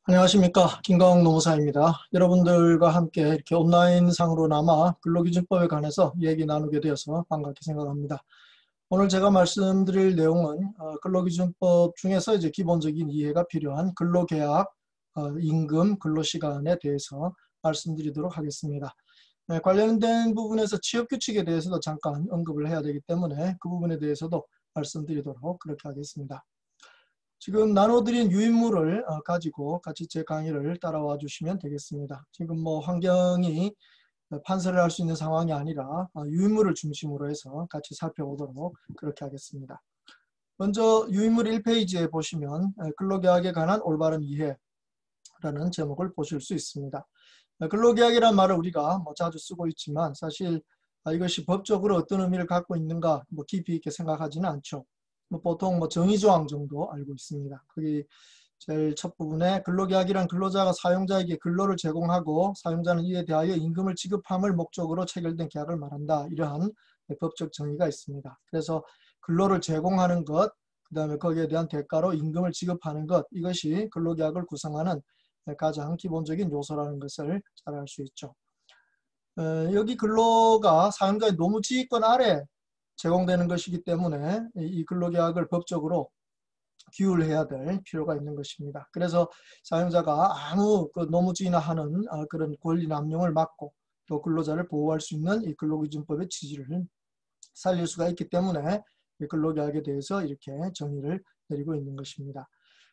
안녕하십니까. 김광욱 노무사입니다. 여러분들과 함께 이렇게 온라인상으로나마 근로기준법에 관해서 얘기 나누게 되어서 반갑게 생각합니다. 오늘 제가 말씀드릴 내용은 근로기준법 중에서 이제 기본적인 이해가 필요한 근로계약, 임금, 근로시간에 대해서 말씀드리도록 하겠습니다. 네, 관련된 부분에서 취업규칙에 대해서도 잠깐 언급을 해야 되기 때문에 그 부분에 대해서도 말씀드리도록 그렇게 하겠습니다. 지금 나눠드린 유인물을 가지고 같이 제 강의를 따라와 주시면 되겠습니다. 지금 뭐 환경이 판서를 할 수 있는 상황이 아니라 유인물을 중심으로 해서 같이 살펴보도록 그렇게 하겠습니다. 먼저 유인물 1페이지에 보시면 근로계약에 관한 올바른 이해라는 제목을 보실 수 있습니다. 근로계약이란 말을 우리가 뭐 자주 쓰고 있지만 사실 이것이 법적으로 어떤 의미를 갖고 있는가 뭐 깊이 있게 생각하지는 않죠. 보통 정의조항 정도 알고 있습니다. 거기 제일 첫 부분에 근로계약이란 근로자가 사용자에게 근로를 제공하고 사용자는 이에 대하여 임금을 지급함을 목적으로 체결된 계약을 말한다. 이러한 법적 정의가 있습니다. 그래서 근로를 제공하는 것, 그 다음에 거기에 대한 대가로 임금을 지급하는 것, 이것이 근로계약을 구성하는 가장 기본적인 요소라는 것을 잘 알 수 있죠. 여기 근로가 사용자의 노무지휘권 아래 제공되는 것이기 때문에 이 근로계약을 법적으로 규율해야 될 필요가 있는 것입니다. 그래서 사용자가 아무 노무지휘나 하는 그런 권리 남용을 막고 또 근로자를 보호할 수 있는 이 근로기준법의 취지를 살릴 수가 있기 때문에 이 근로계약에 대해서 이렇게 정의를 내리고 있는 것입니다.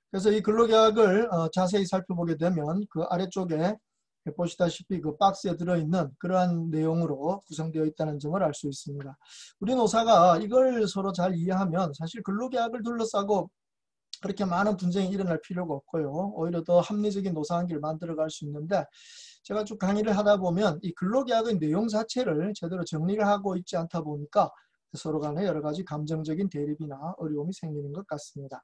그래서 이 근로계약을 자세히 살펴보게 되면 그 아래쪽에 보시다시피 그 박스에 들어있는 그러한 내용으로 구성되어 있다는 점을 알 수 있습니다. 우리 노사가 이걸 서로 잘 이해하면 사실 근로계약을 둘러싸고 그렇게 많은 분쟁이 일어날 필요가 없고요. 오히려 더 합리적인 노사관계를 만들어갈 수 있는데 제가 쭉 강의를 하다 보면 이 근로계약의 내용 자체를 제대로 정리를 하고 있지 않다 보니까 서로 간에 여러 가지 감정적인 대립이나 어려움이 생기는 것 같습니다.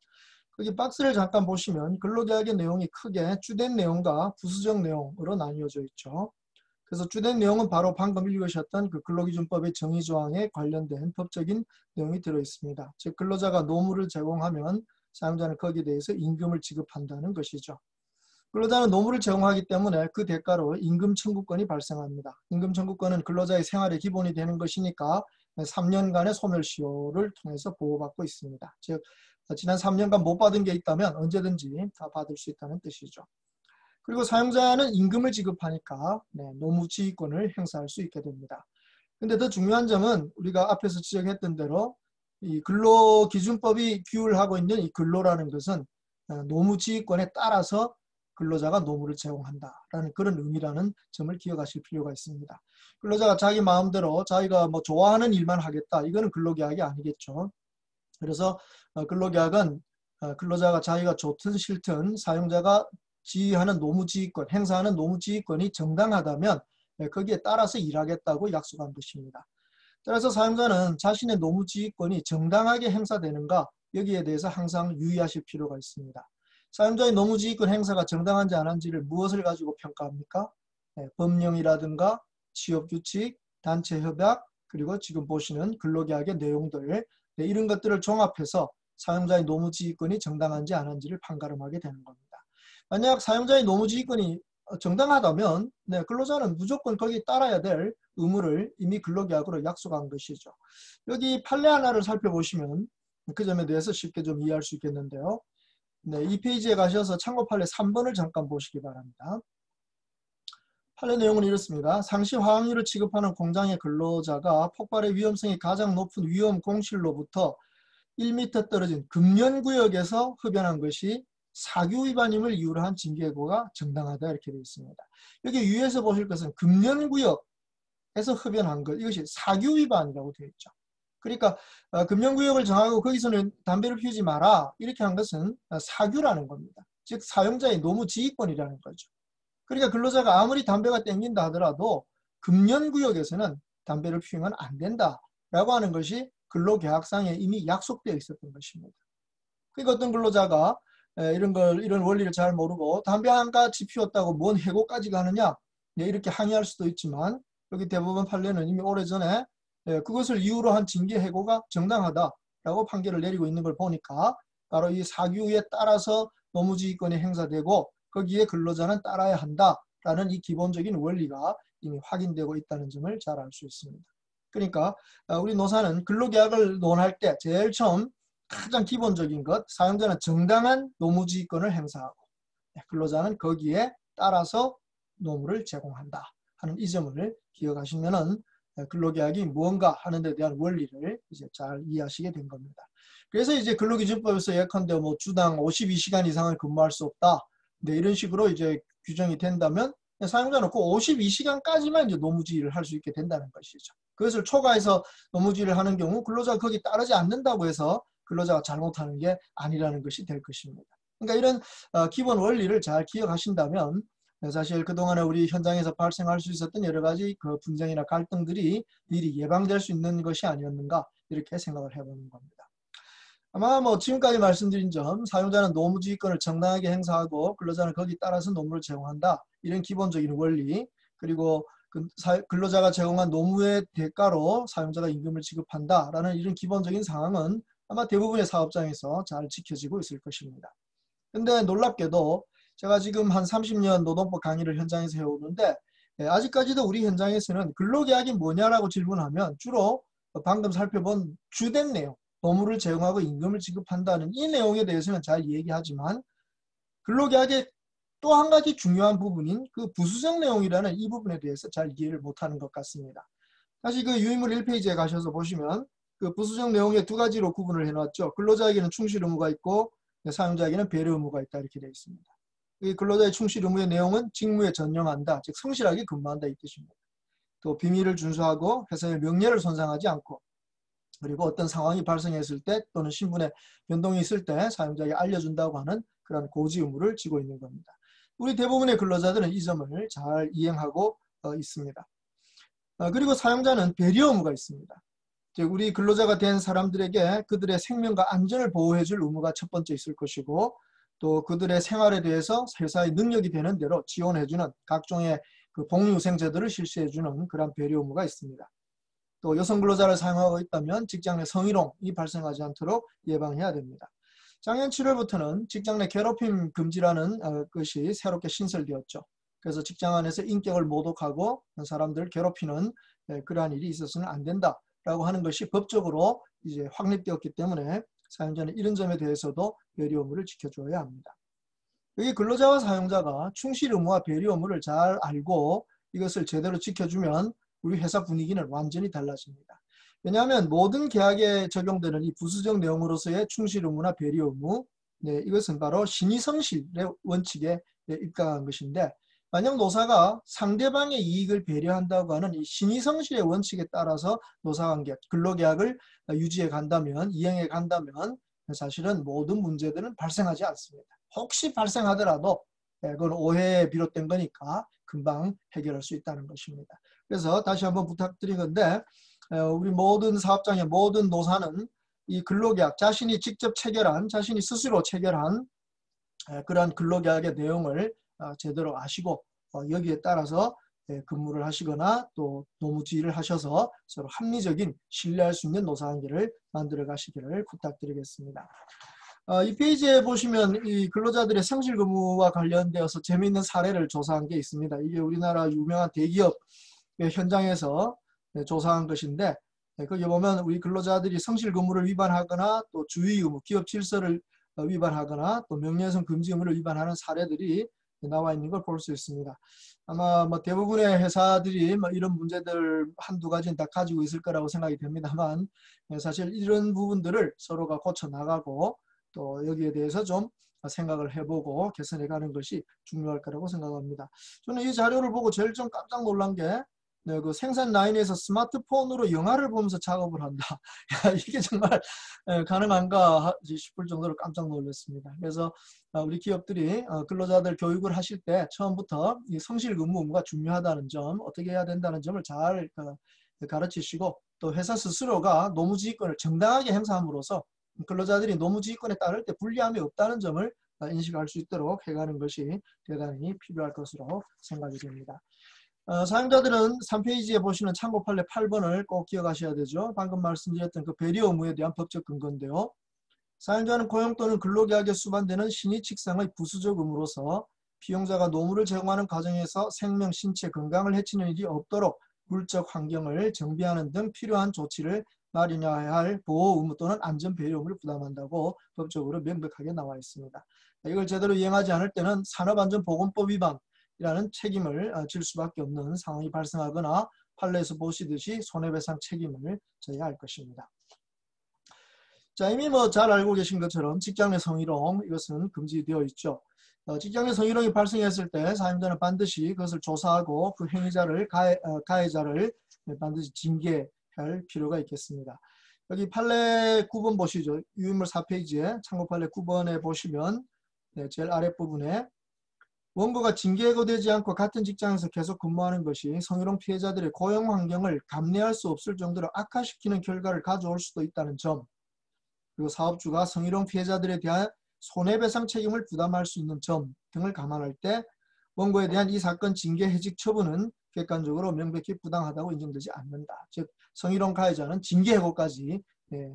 거기 박스를 잠깐 보시면 근로계약의 내용이 크게 주된 내용과 부수적 내용으로 나뉘어져 있죠. 그래서 주된 내용은 바로 방금 읽으셨던 그 근로기준법의 정의조항에 관련된 법적인 내용이 들어있습니다. 즉 근로자가 노무를 제공하면 사용자는 거기에 대해서 임금을 지급한다는 것이죠. 근로자는 노무를 제공하기 때문에 그 대가로 임금 청구권이 발생합니다. 임금 청구권은 근로자의 생활의 기본이 되는 것이니까 3년간의 소멸시효를 통해서 보호받고 있습니다. 즉 지난 3년간 못 받은 게 있다면 언제든지 다 받을 수 있다는 뜻이죠. 그리고 사용자는 임금을 지급하니까 노무지휘권을 행사할 수 있게 됩니다. 근데 더 중요한 점은 우리가 앞에서 지적했던 대로 이 근로기준법이 규율하고 있는 이 근로라는 것은 노무지휘권에 따라서 근로자가 노무를 제공한다라는 그런 의미라는 점을 기억하실 필요가 있습니다. 근로자가 자기 마음대로 자기가 뭐 좋아하는 일만 하겠다. 이거는 근로계약이 아니겠죠. 그래서 근로계약은 근로자가 자기가 좋든 싫든 사용자가 지휘하는 노무지휘권, 행사하는 노무지휘권이 정당하다면 거기에 따라서 일하겠다고 약속한 것입니다. 따라서 사용자는 자신의 노무지휘권이 정당하게 행사되는가 여기에 대해서 항상 유의하실 필요가 있습니다. 사용자의 노무지휘권 행사가 정당한지 안 한지를 무엇을 가지고 평가합니까? 법령이라든가 취업규칙, 단체협약, 그리고 지금 보시는 근로계약의 내용들 이런 것들을 종합해서 사용자의 노무지휘권이 정당한지 안 한지를 판가름하게 되는 겁니다. 만약 사용자의 노무지휘권이 정당하다면 근로자는 무조건 거기에 따라야 될 의무를 이미 근로계약으로 약속한 것이죠. 여기 판례 하나를 살펴보시면 그 점에 대해서 쉽게 좀 이해할 수 있겠는데요. 이 페이지에 가셔서 참고 판례 3번을 잠깐 보시기 바랍니다. 판례 내용은 이렇습니다. 상시 화학류를 취급하는 공장의 근로자가 폭발의 위험성이 가장 높은 위험 공실로부터 1m 떨어진 금연구역에서 흡연한 것이 사규 위반임을 이유로 한 징계고가 정당하다 이렇게 되어 있습니다. 여기 위에서 보실 것은 금연구역에서 흡연한 것 이것이 사규 위반이라고 되어 있죠. 그러니까 금연구역을 정하고 거기서는 담배를 피우지 마라 이렇게 한 것은 사규라는 겁니다. 즉 사용자의 노무지휘권이라는 거죠. 그러니까 근로자가 아무리 담배가 땡긴다 하더라도 금연구역에서는 담배를 피우면 안 된다라고 하는 것이 근로계약상에 이미 약속되어 있었던 것입니다. 그러니까 어떤 근로자가 이런 원리를 잘 모르고 담배 한 가지 피웠다고 뭔 해고까지 가느냐 이렇게 항의할 수도 있지만 여기 대법원 판례는 이미 오래전에 그것을 이유로 한 징계 해고가 정당하다라고 판결을 내리고 있는 걸 보니까 바로 이 사규에 따라서 노무지휘권이 행사되고 거기에 근로자는 따라야 한다라는 이 기본적인 원리가 이미 확인되고 있다는 점을 잘 알 수 있습니다. 그러니까 우리 노사는 근로계약을 논할 때 제일 처음 가장 기본적인 것, 사용자는 정당한 노무지휘권을 행사하고 근로자는 거기에 따라서 노무를 제공한다 하는 이 점을 기억하시면은 근로계약이 무언가 하는 데 대한 원리를 이제 잘 이해하시게 된 겁니다. 그래서 이제 근로기준법에서 예컨대 뭐 주당 52시간 이상을 근무할 수 없다. 네, 이런 식으로 이제 규정이 된다면 사용자는 그 52시간까지만 이제 노무지휘를 할 수 있게 된다는 것이죠. 그것을 초과해서 노무지휘를 하는 경우 근로자가 거기 따르지 않는다고 해서 근로자가 잘못하는 게 아니라는 것이 될 것입니다. 그러니까 이런 기본 원리를 잘 기억하신다면 사실 그동안에 우리 현장에서 발생할 수 있었던 여러 가지 그 분쟁이나 갈등들이 미리 예방될 수 있는 것이 아니었는가 이렇게 생각을 해보는 겁니다. 아마 뭐 지금까지 말씀드린 점, 사용자는 노무지휘권을 정당하게 행사하고 근로자는 거기 따라서 노무를 제공한다. 이런 기본적인 원리, 그리고 근로자가 제공한 노무의 대가로 사용자가 임금을 지급한다라는 이런 기본적인 상황은 아마 대부분의 사업장에서 잘 지켜지고 있을 것입니다. 근데 놀랍게도 제가 지금 한 30년 노동법 강의를 현장에서 해오는데 아직까지도 우리 현장에서는 근로계약이 뭐냐라고 질문하면 주로 방금 살펴본 주된 내용, 노무를 제공하고 임금을 지급한다는 이 내용에 대해서는 잘 얘기하지만 근로계약의 또 한 가지 중요한 부분인 그 부수적 내용이라는 이 부분에 대해서 잘 이해를 못하는 것 같습니다. 다시 그 유의물 1페이지에 가셔서 보시면 그 부수적 내용의 두 가지로 구분을 해놨죠. 근로자에게는 충실 의무가 있고 사용자에게는 배려 의무가 있다 이렇게 되어 있습니다. 이 근로자의 충실 의무의 내용은 직무에 전념한다, 즉 성실하게 근무한다 이 뜻입니다. 또 비밀을 준수하고 회사의 명예를 손상하지 않고 그리고 어떤 상황이 발생했을 때 또는 신분의 변동이 있을 때 사용자에게 알려준다고 하는 그런 고지 의무를 지고 있는 겁니다. 우리 대부분의 근로자들은 이 점을 잘 이행하고 있습니다. 그리고 사용자는 배려 의무가 있습니다. 우리 근로자가 된 사람들에게 그들의 생명과 안전을 보호해줄 의무가 첫 번째 있을 것이고 또 그들의 생활에 대해서 회사의 능력이 되는 대로 지원해주는 각종의 그 복리후생 제도를 실시해주는 그런 배려 의무가 있습니다. 또 여성 근로자를 사용하고 있다면 직장 내 성희롱이 발생하지 않도록 예방해야 됩니다. 작년 7월부터는 직장 내 괴롭힘 금지라는 것이 새롭게 신설되었죠. 그래서 직장 안에서 인격을 모독하고 사람들을 괴롭히는 그러한 일이 있어서는 안 된다라고 하는 것이 법적으로 이제 확립되었기 때문에 사용자는 이런 점에 대해서도 배려 의무를 지켜줘야 합니다. 여기 근로자와 사용자가 충실 의무와 배려 의무를 잘 알고 이것을 제대로 지켜주면 우리 회사 분위기는 완전히 달라집니다. 왜냐하면 모든 계약에 적용되는 이 부수적 내용으로서의 충실 의무나 배려 의무, 이것은 바로 신의성실의 원칙에 입각한 것인데 만약 노사가 상대방의 이익을 배려한다고 하는 이 신의성실의 원칙에 따라서 노사관계, 근로계약을 유지해 간다면, 이행해 간다면 사실은 모든 문제들은 발생하지 않습니다. 혹시 발생하더라도 그건 오해에 비롯된 거니까 금방 해결할 수 있다는 것입니다. 그래서 다시 한번 부탁드린 건데 우리 모든 사업장의 모든 노사는 이 근로계약, 자신이 직접 체결한, 자신이 스스로 체결한 그러한 근로계약의 내용을 제대로 아시고 여기에 따라서 근무를 하시거나 또 노무지휘를 하셔서 서로 합리적인 신뢰할 수 있는 노사관계를 만들어 가시기를 부탁드리겠습니다. 이 페이지에 보시면 이 근로자들의 성실근무와 관련되어서 재미있는 사례를 조사한 게 있습니다. 이게 우리나라 유명한 대기업 현장에서 조사한 것인데 거기 보면 우리 근로자들이 성실근무를 위반하거나 또 주의 의무, 기업 질서를 위반하거나 또 명예훼손 금지 의무를 위반하는 사례들이 나와 있는 걸 볼 수 있습니다. 아마 뭐 대부분의 회사들이 뭐 이런 문제들 한두 가지는 다 가지고 있을 거라고 생각이 됩니다만 사실 이런 부분들을 서로가 고쳐 나가고 또 여기에 대해서 좀 생각을 해보고 개선해 가는 것이 중요할 거라고 생각합니다. 저는 이 자료를 보고 제일 좀 깜짝 놀란 게 그 생산 라인에서 스마트폰으로 영화를 보면서 작업을 한다. 이게 정말 가능한가 싶을 정도로 깜짝 놀랐습니다. 그래서 우리 기업들이 근로자들 교육을 하실 때 처음부터 이 성실 근무 의무가 중요하다는 점, 어떻게 해야 된다는 점을 잘 가르치시고 또 회사 스스로가 노무지휘권을 정당하게 행사함으로써 근로자들이 노무지휘권에 따를 때 불리함이 없다는 점을 인식할 수 있도록 해가는 것이 대단히 필요할 것으로 생각이 됩니다. 사용자들은 3페이지에 보시는 참고 판례 8번을 꼭 기억하셔야 되죠. 방금 말씀드렸던 그 배려 의무에 대한 법적 근거인데요. 사용자는 고용 또는 근로계약에 수반되는 신의 직상의 부수적 의무로서 피용자가 노무를 제공하는 과정에서 생명, 신체, 건강을 해치는 일이 없도록 물적 환경을 정비하는 등 필요한 조치를 마련해야 할 보호 의무 또는 안전 배려 의무를 부담한다고 법적으로 명백하게 나와 있습니다. 이걸 제대로 이행하지 않을 때는 산업안전보건법 위반이라는 책임을 질 수밖에 없는 상황이 발생하거나 판례에서 보시듯이 손해배상 책임을 져야 할 것입니다. 자, 이미 잘 알고 계신 것처럼 직장 내 성희롱, 이것은 금지되어 있죠. 직장 내 성희롱이 발생했을 때 사용자는 반드시 그것을 조사하고 그 행위자를 가해자를 반드시 징계할 필요가 있겠습니다. 여기 판례 9번 보시죠. 유인물 4페이지에 참고 판례 9번에 보시면 제일 아랫부분에 원고가 징계 예고되지 않고 같은 직장에서 계속 근무하는 것이 성희롱 피해자들의 고용 환경을 감내할 수 없을 정도로 악화시키는 결과를 가져올 수도 있다는 점, 그리고 사업주가 성희롱 피해자들에 대한 손해배상 책임을 부담할 수 있는 점 등을 감안할 때 원고에 대한 이 사건 징계 해직 처분은 객관적으로 명백히 부당하다고 인정되지 않는다. 즉 성희롱 가해자는 징계 해고까지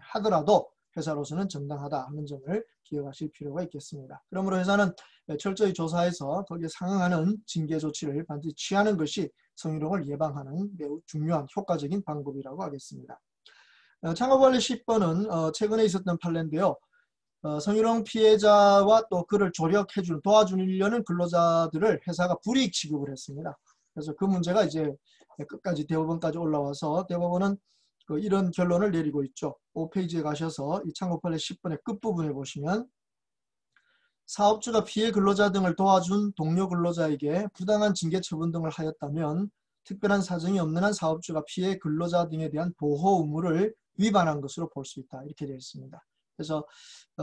하더라도 회사로서는 정당하다 하는 점을 기억하실 필요가 있겠습니다. 그러므로 회사는 철저히 조사해서 거기에 상응하는 징계 조치를 반드시 취하는 것이 성희롱을 예방하는 매우 중요한 효과적인 방법이라고 하겠습니다. 참고관리 10번은 최근에 있었던 판례인데요. 성희롱 피해자와 또 그를 조력해주는 도와주려는 근로자들을 회사가 불이익 취급을 했습니다. 그래서 그 문제가 이제 끝까지 대법원까지 올라와서 대법원은 이런 결론을 내리고 있죠. 5페이지에 가셔서 이 참고 판례 10번의 끝부분에 보시면 사업주가 피해 근로자 등을 도와준 동료 근로자에게 부당한 징계 처분 등을 하였다면 특별한 사정이 없는 한 사업주가 피해 근로자 등에 대한 보호 의무를 위반한 것으로 볼 수 있다. 이렇게 되어 있습니다. 그래서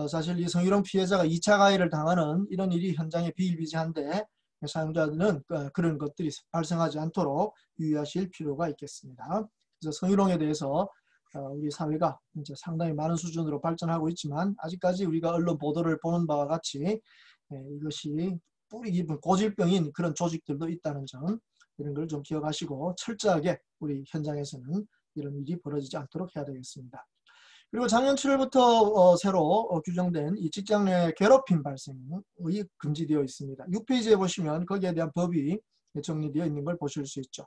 사실 이 성희롱 피해자가 2차 가해를 당하는 이런 일이 현장에 비일비재한데 사용자들은 그런 것들이 발생하지 않도록 유의하실 필요가 있겠습니다. 그래서 성희롱에 대해서 우리 사회가 이제 상당히 많은 수준으로 발전하고 있지만 아직까지 우리가 언론 보도를 보는 바와 같이 이것이 뿌리 깊은 고질병인 그런 조직들도 있다는 점, 이런 걸 좀 기억하시고 철저하게 우리 현장에서는 이런 일이 벌어지지 않도록 해야 되겠습니다. 그리고 작년 7월부터 새로 규정된 이 직장 내 괴롭힘 발생이 금지되어 있습니다. 6페이지에 보시면 거기에 대한 법이 정리되어 있는 걸 보실 수 있죠.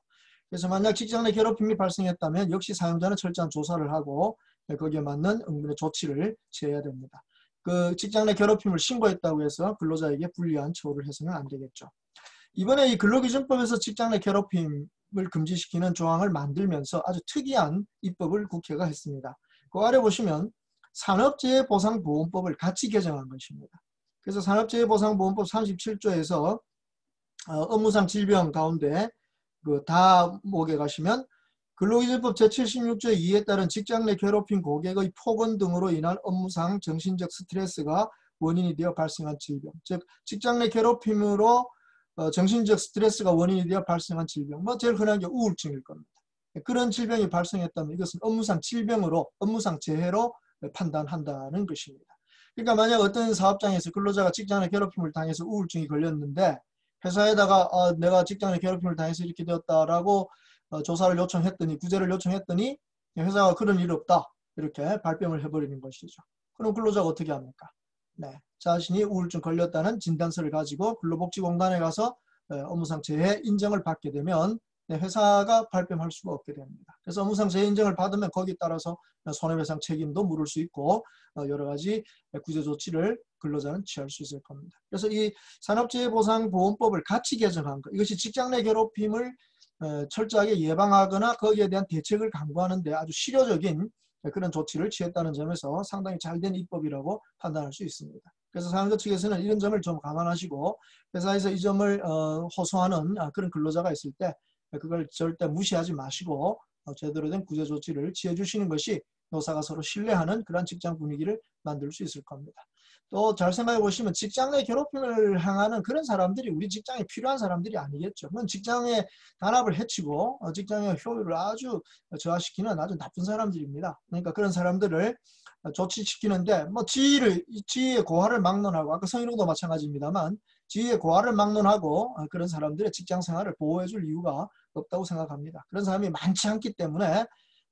그래서 만약 직장 내 괴롭힘이 발생했다면 역시 사용자는 철저한 조사를 하고 거기에 맞는 응분의 조치를 취해야 됩니다. 그 직장 내 괴롭힘을 신고했다고 해서 근로자에게 불리한 처우를 해서는 안 되겠죠. 이번에 이 근로기준법에서 직장 내 괴롭힘을 금지시키는 조항을 만들면서 아주 특이한 입법을 국회가 했습니다. 그 아래 보시면 산업재해보상보험법을 같이 개정한 것입니다. 그래서 산업재해보상보험법 37조에서 업무상 질병 가운데 그 다목에 가시면 근로기준법 제76조 2에 따른 직장 내 괴롭힘, 고객의 폭언 등으로 인한 업무상 정신적 스트레스가 원인이 되어 발생한 질병, 즉 직장 내 괴롭힘으로 정신적 스트레스가 원인이 되어 발생한 질병, 제일 흔한 게 우울증일 겁니다. 그런 질병이 발생했다면 이것은 업무상 질병으로, 업무상 재해로 판단한다는 것입니다. 그러니까 만약 어떤 사업장에서 근로자가 직장 내 괴롭힘을 당해서 우울증이 걸렸는데 회사에다가 내가 직장 내 괴롭힘을 당해서 이렇게 되었다라고 조사를 요청했더니, 구제를 요청했더니 회사가 그런 일 없다 이렇게 발뺌을 해버리는 것이죠. 그럼 근로자가 어떻게 합니까? 자신이 우울증 걸렸다는 진단서를 가지고 근로복지공단에 가서 업무상 재해 인정을 받게 되면 회사가 발뺌할 수가 없게 됩니다. 그래서 업무상 재해 인정을 받으면 거기에 따라서 손해배상 책임도 물을 수 있고 여러 가지 구제 조치를 근로자는 취할 수 있을 겁니다. 그래서 이 산업재해보상보험법을 같이 개정한 것, 이것이 직장 내 괴롭힘을 철저하게 예방하거나 거기에 대한 대책을 강구하는 데 아주 실효적인 그런 조치를 취했다는 점에서 상당히 잘된 입법이라고 판단할 수 있습니다. 그래서 사용자 측에서는 이런 점을 좀 감안하시고 회사에서 이 점을 호소하는 그런 근로자가 있을 때 그걸 절대 무시하지 마시고 제대로 된 구제 조치를 취해 주시는 것이 노사가 서로 신뢰하는 그런 직장 분위기를 만들 수 있을 겁니다. 또 잘 생각해 보시면 직장 내 괴롭힘을 향하는 그런 사람들이 우리 직장에 필요한 사람들이 아니겠죠. 그건 직장의 단합을 해치고 직장의 효율을 아주 저하시키는 아주 나쁜 사람들입니다. 그러니까 그런 사람들을 조치시키는데 지위의 고하를 막론하고, 아까 성희롱도 마찬가지입니다만 지위의 고하를 막론하고 그런 사람들의 직장 생활을 보호해 줄 이유가 없다고 생각합니다. 그런 사람이 많지 않기 때문에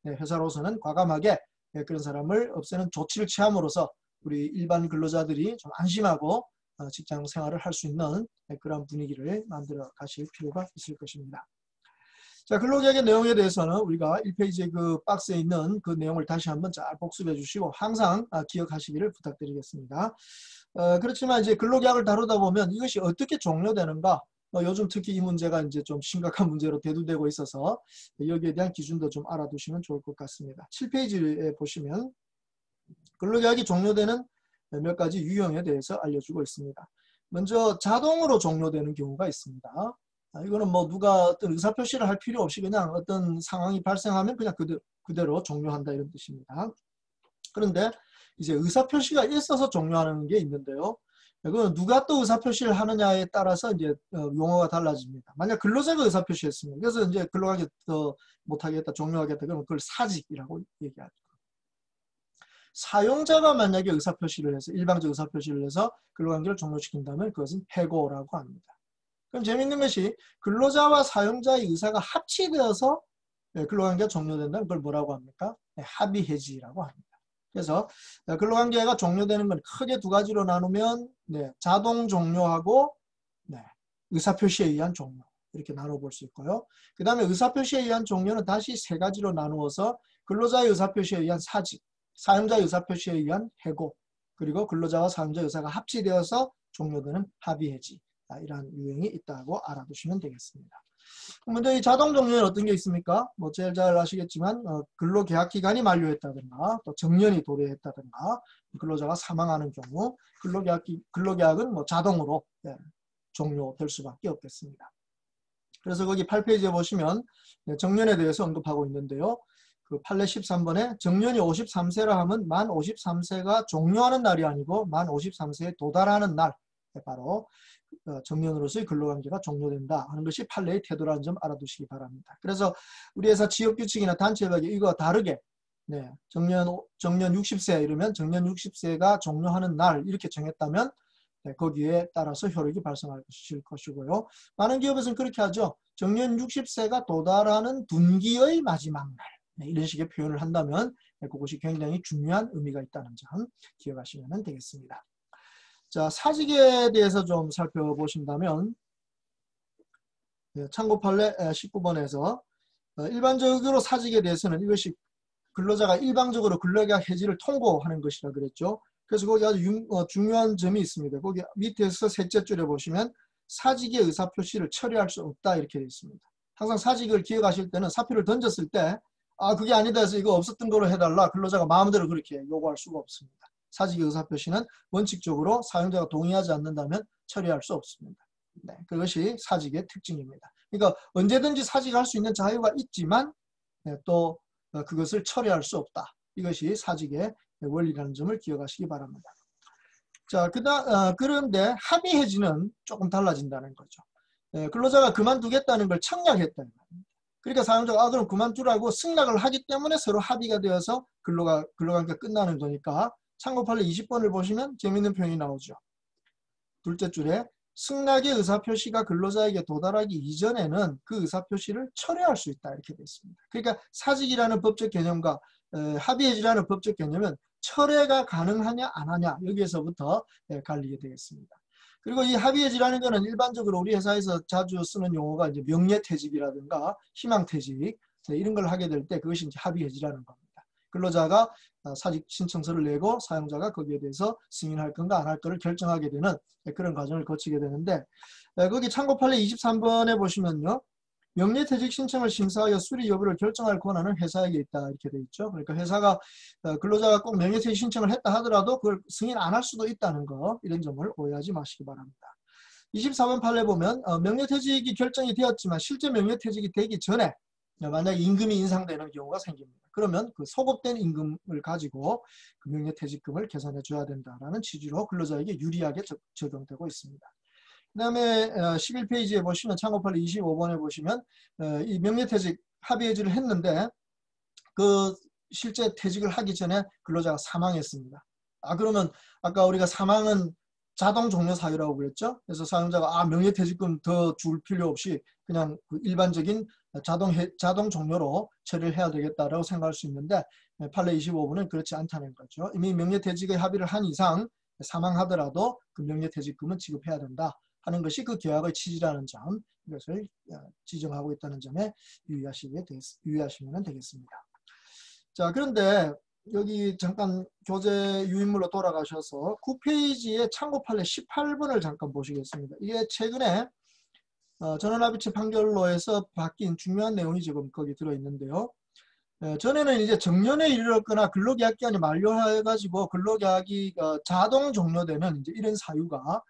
회사로서는 과감하게 그런 사람을 없애는 조치를 취함으로써 우리 일반 근로자들이 좀 안심하고 직장 생활을 할 수 있는 그런 분위기를 만들어 가실 필요가 있을 것입니다. 자, 근로계약의 내용에 대해서는 우리가 1페이지의 그 박스에 있는 그 내용을 다시 한번 잘 복습해 주시고 항상 기억하시기를 부탁드리겠습니다. 그렇지만 이제 근로계약을 다루다 보면 이것이 어떻게 종료되는가, 요즘 특히 이 문제가 이제 좀 심각한 문제로 대두되고 있어서 여기에 대한 기준도 좀 알아두시면 좋을 것 같습니다. 7페이지에 보시면 근로계약이 종료되는 몇 가지 유형에 대해서 알려주고 있습니다. 먼저 자동으로 종료되는 경우가 있습니다. 이거는 뭐 누가 어떤 의사표시를 할 필요 없이 그냥 어떤 상황이 발생하면 그냥 그대로 종료한다 이런 뜻입니다. 그런데 이제 의사표시가 있어서 종료하는 게 있는데요. 이거는 누가 또 의사표시를 하느냐에 따라서 이제 용어가 달라집니다. 만약 근로자가 의사표시했습니다. 그래서 이제 근로하기 더 못하겠다, 종료하겠다, 그러면 그걸 사직이라고 얘기하죠. 사용자가 만약에 의사표시를 해서 일방적 의사표시를 해서 근로관계를 종료시킨다면 그것은 해고라고 합니다. 그럼 재미있는 것이 근로자와 사용자의 의사가 합치되어서 근로관계가 종료된다면 그걸 뭐라고 합니까? 합의해지라고 합니다. 그래서 근로관계가 종료되는 건 크게 두 가지로 나누면 자동 종료하고 의사표시에 의한 종료 이렇게 나눠볼 수 있고요. 그 다음에 의사표시에 의한 종료는 다시 세 가지로 나누어서 근로자의 의사표시에 의한 사직, 사용자의 의사표시에 의한 해고, 그리고 근로자와 사용자의 의사가 합치되어서 종료되는 합의해지, 이러한 유형이 있다고 알아두시면 되겠습니다. 먼저 이 자동 종료에는 어떤 게 있습니까? 뭐 제일 잘 아시겠지만 근로계약 기간이 만료했다든가 또 정년이 도래했다든가 근로자가 사망하는 경우 근로계약은 뭐 자동으로 종료될 수밖에 없겠습니다. 그래서 거기 8페이지에 보시면 정년에 대해서 언급하고 있는데요. 그 판례 13번에 정년이 53세라 하면 만 53세가 종료하는 날이 아니고 만 53세에 도달하는 날, 바로 정년으로서의 근로관계가 종료된다 하는 것이 판례의 태도라는 점 알아두시기 바랍니다. 그래서 우리 회사 지역규칙이나 단체협약이 이거와 다르게 정년 60세 이러면 정년 60세가 종료하는 날 이렇게 정했다면 거기에 따라서 효력이 발생할 것이고요. 많은 기업에서는 그렇게 하죠. 정년 60세가 도달하는 분기의 마지막 날, 이런 식의 표현을 한다면 그것이 굉장히 중요한 의미가 있다는 점 기억하시면 되겠습니다. 자, 사직에 대해서 좀 살펴보신다면 참고 판례 19번에서 일반적으로 사직에 대해서는 이것이 근로자가 일방적으로 근로계약 해지를 통보하는 것이라 그랬죠. 그래서 거기 아주 중요한 점이 있습니다. 거기 밑에서 셋째 줄에 보시면 사직의 의사표시를 처리할 수 없다 이렇게 되어 있습니다. 항상 사직을 기억하실 때는 사표를 던졌을 때 그게 아니다 해서 이거 없었던 거로 해달라, 근로자가 마음대로 그렇게 요구할 수가 없습니다. 사직의 의사표시는 원칙적으로 사용자가 동의하지 않는다면 처리할 수 없습니다. 그것이 사직의 특징입니다. 그러니까 언제든지 사직할 수 있는 자유가 있지만 또 그것을 처리할 수 없다. 이것이 사직의 원리라는 점을 기억하시기 바랍니다. 자, 그런데 합의해지는 조금 달라진다는 거죠. 근로자가 그만두겠다는 걸 청약했다는 겁니다. 그러니까 사용자가 그럼 그만두라고 승낙을 하기 때문에 서로 합의가 되어서 근로관계가 끝나는 거니까 참고 판례 20번을 보시면 재미있는 표현이 나오죠. 둘째 줄에 승낙의 의사표시가 근로자에게 도달하기 이전에는 그 의사표시를 철회할 수 있다 이렇게 되어 있습니다. 그러니까 사직이라는 법적 개념과 합의해지라는 법적 개념은 철회가 가능하냐 안 하냐 여기에서부터 갈리게 되겠습니다. 그리고 이 합의해지라는 것은 일반적으로 우리 회사에서 자주 쓰는 용어가 이제 명예퇴직이라든가 희망퇴직 이런 걸 하게 될 때 그것이 이제 합의해지라는 겁니다. 근로자가 사직 신청서를 내고 사용자가 거기에 대해서 승인할 건가 안 할 거를 결정하게 되는 그런 과정을 거치게 되는데 거기 참고 판례 23번에 보시면요. 명예퇴직 신청을 심사하여 수리 여부를 결정할 권한은 회사에게 있다 이렇게 돼 있죠. 그러니까 회사가 근로자가 꼭 명예퇴직 신청을 했다 하더라도 그걸 승인 안 할 수도 있다는 거, 이런 점을 오해하지 마시기 바랍니다. 24번 판례 보면 명예퇴직이 결정이 되었지만 실제 명예퇴직이 되기 전에 만약 임금이 인상되는 경우가 생깁니다. 그러면 그 소급된 임금을 가지고 그 명예퇴직금을 계산해 줘야 된다라는 취지로 근로자에게 유리하게 적용되고 있습니다. 그 다음에 11페이지에 보시면 참고 판례 25번에 보시면 이 명예퇴직 합의해지를 했는데 그 실제 퇴직을 하기 전에 근로자가 사망했습니다. 그러면 아까 우리가 사망은 자동 종료 사유라고 그랬죠. 그래서 사용자가 명예퇴직금 더 줄 필요 없이 그냥 그 일반적인 자동 종료로 처리를 해야 되겠다라고 생각할 수 있는데 판례 25번은 그렇지 않다는 거죠. 이미 명예퇴직의 합의를 한 이상 사망하더라도 그 명예퇴직금은 지급해야 된다 하는 것이 그 계약의 취지라는 점, 이것을 지정하고 있다는 점에 유의하시면 되겠습니다. 자, 그런데 여기 잠깐 교재 유인물로 돌아가셔서 9페이지의 참고 판례 18번을 잠깐 보시겠습니다. 이게 최근에 전원합의체 판결로에서 바뀐 중요한 내용이 지금 거기 들어있는데요. 전에는 이제 정년에 이르렀거나 근로계약 기간이 만료해가지고 근로계약이 자동 종료되는 이제 이런 사유가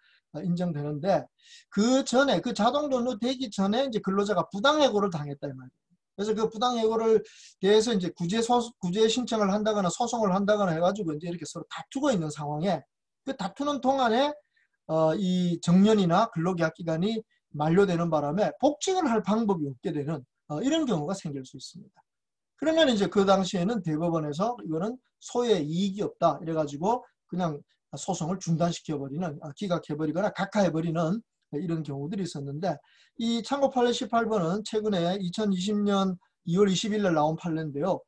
인정되는데, 그 전에 그 자동 종료되기 전에 이제 근로자가 부당해고를 당했다 이 말이에요. 그래서 그 부당해고를 대해서 이제 구제 신청을 한다거나 소송을 한다거나 해가지고 이제 이렇게 서로 다투고 있는 상황에, 그 다투는 동안에 이 정년이나 근로계약 기간이 만료되는 바람에 복직을 할 방법이 없게 되는 이런 경우가 생길 수 있습니다. 그러면 이제 그 당시에는 대법원에서 이거는 소의 이익이 없다 이래가지고 그냥 소송을 중단시켜버리는, 기각해버리거나 각하해버리는 이런 경우들이 있었는데, 이 참고 판례 18번은 최근에 2020년 2월 20일 날 나온 판례인데요.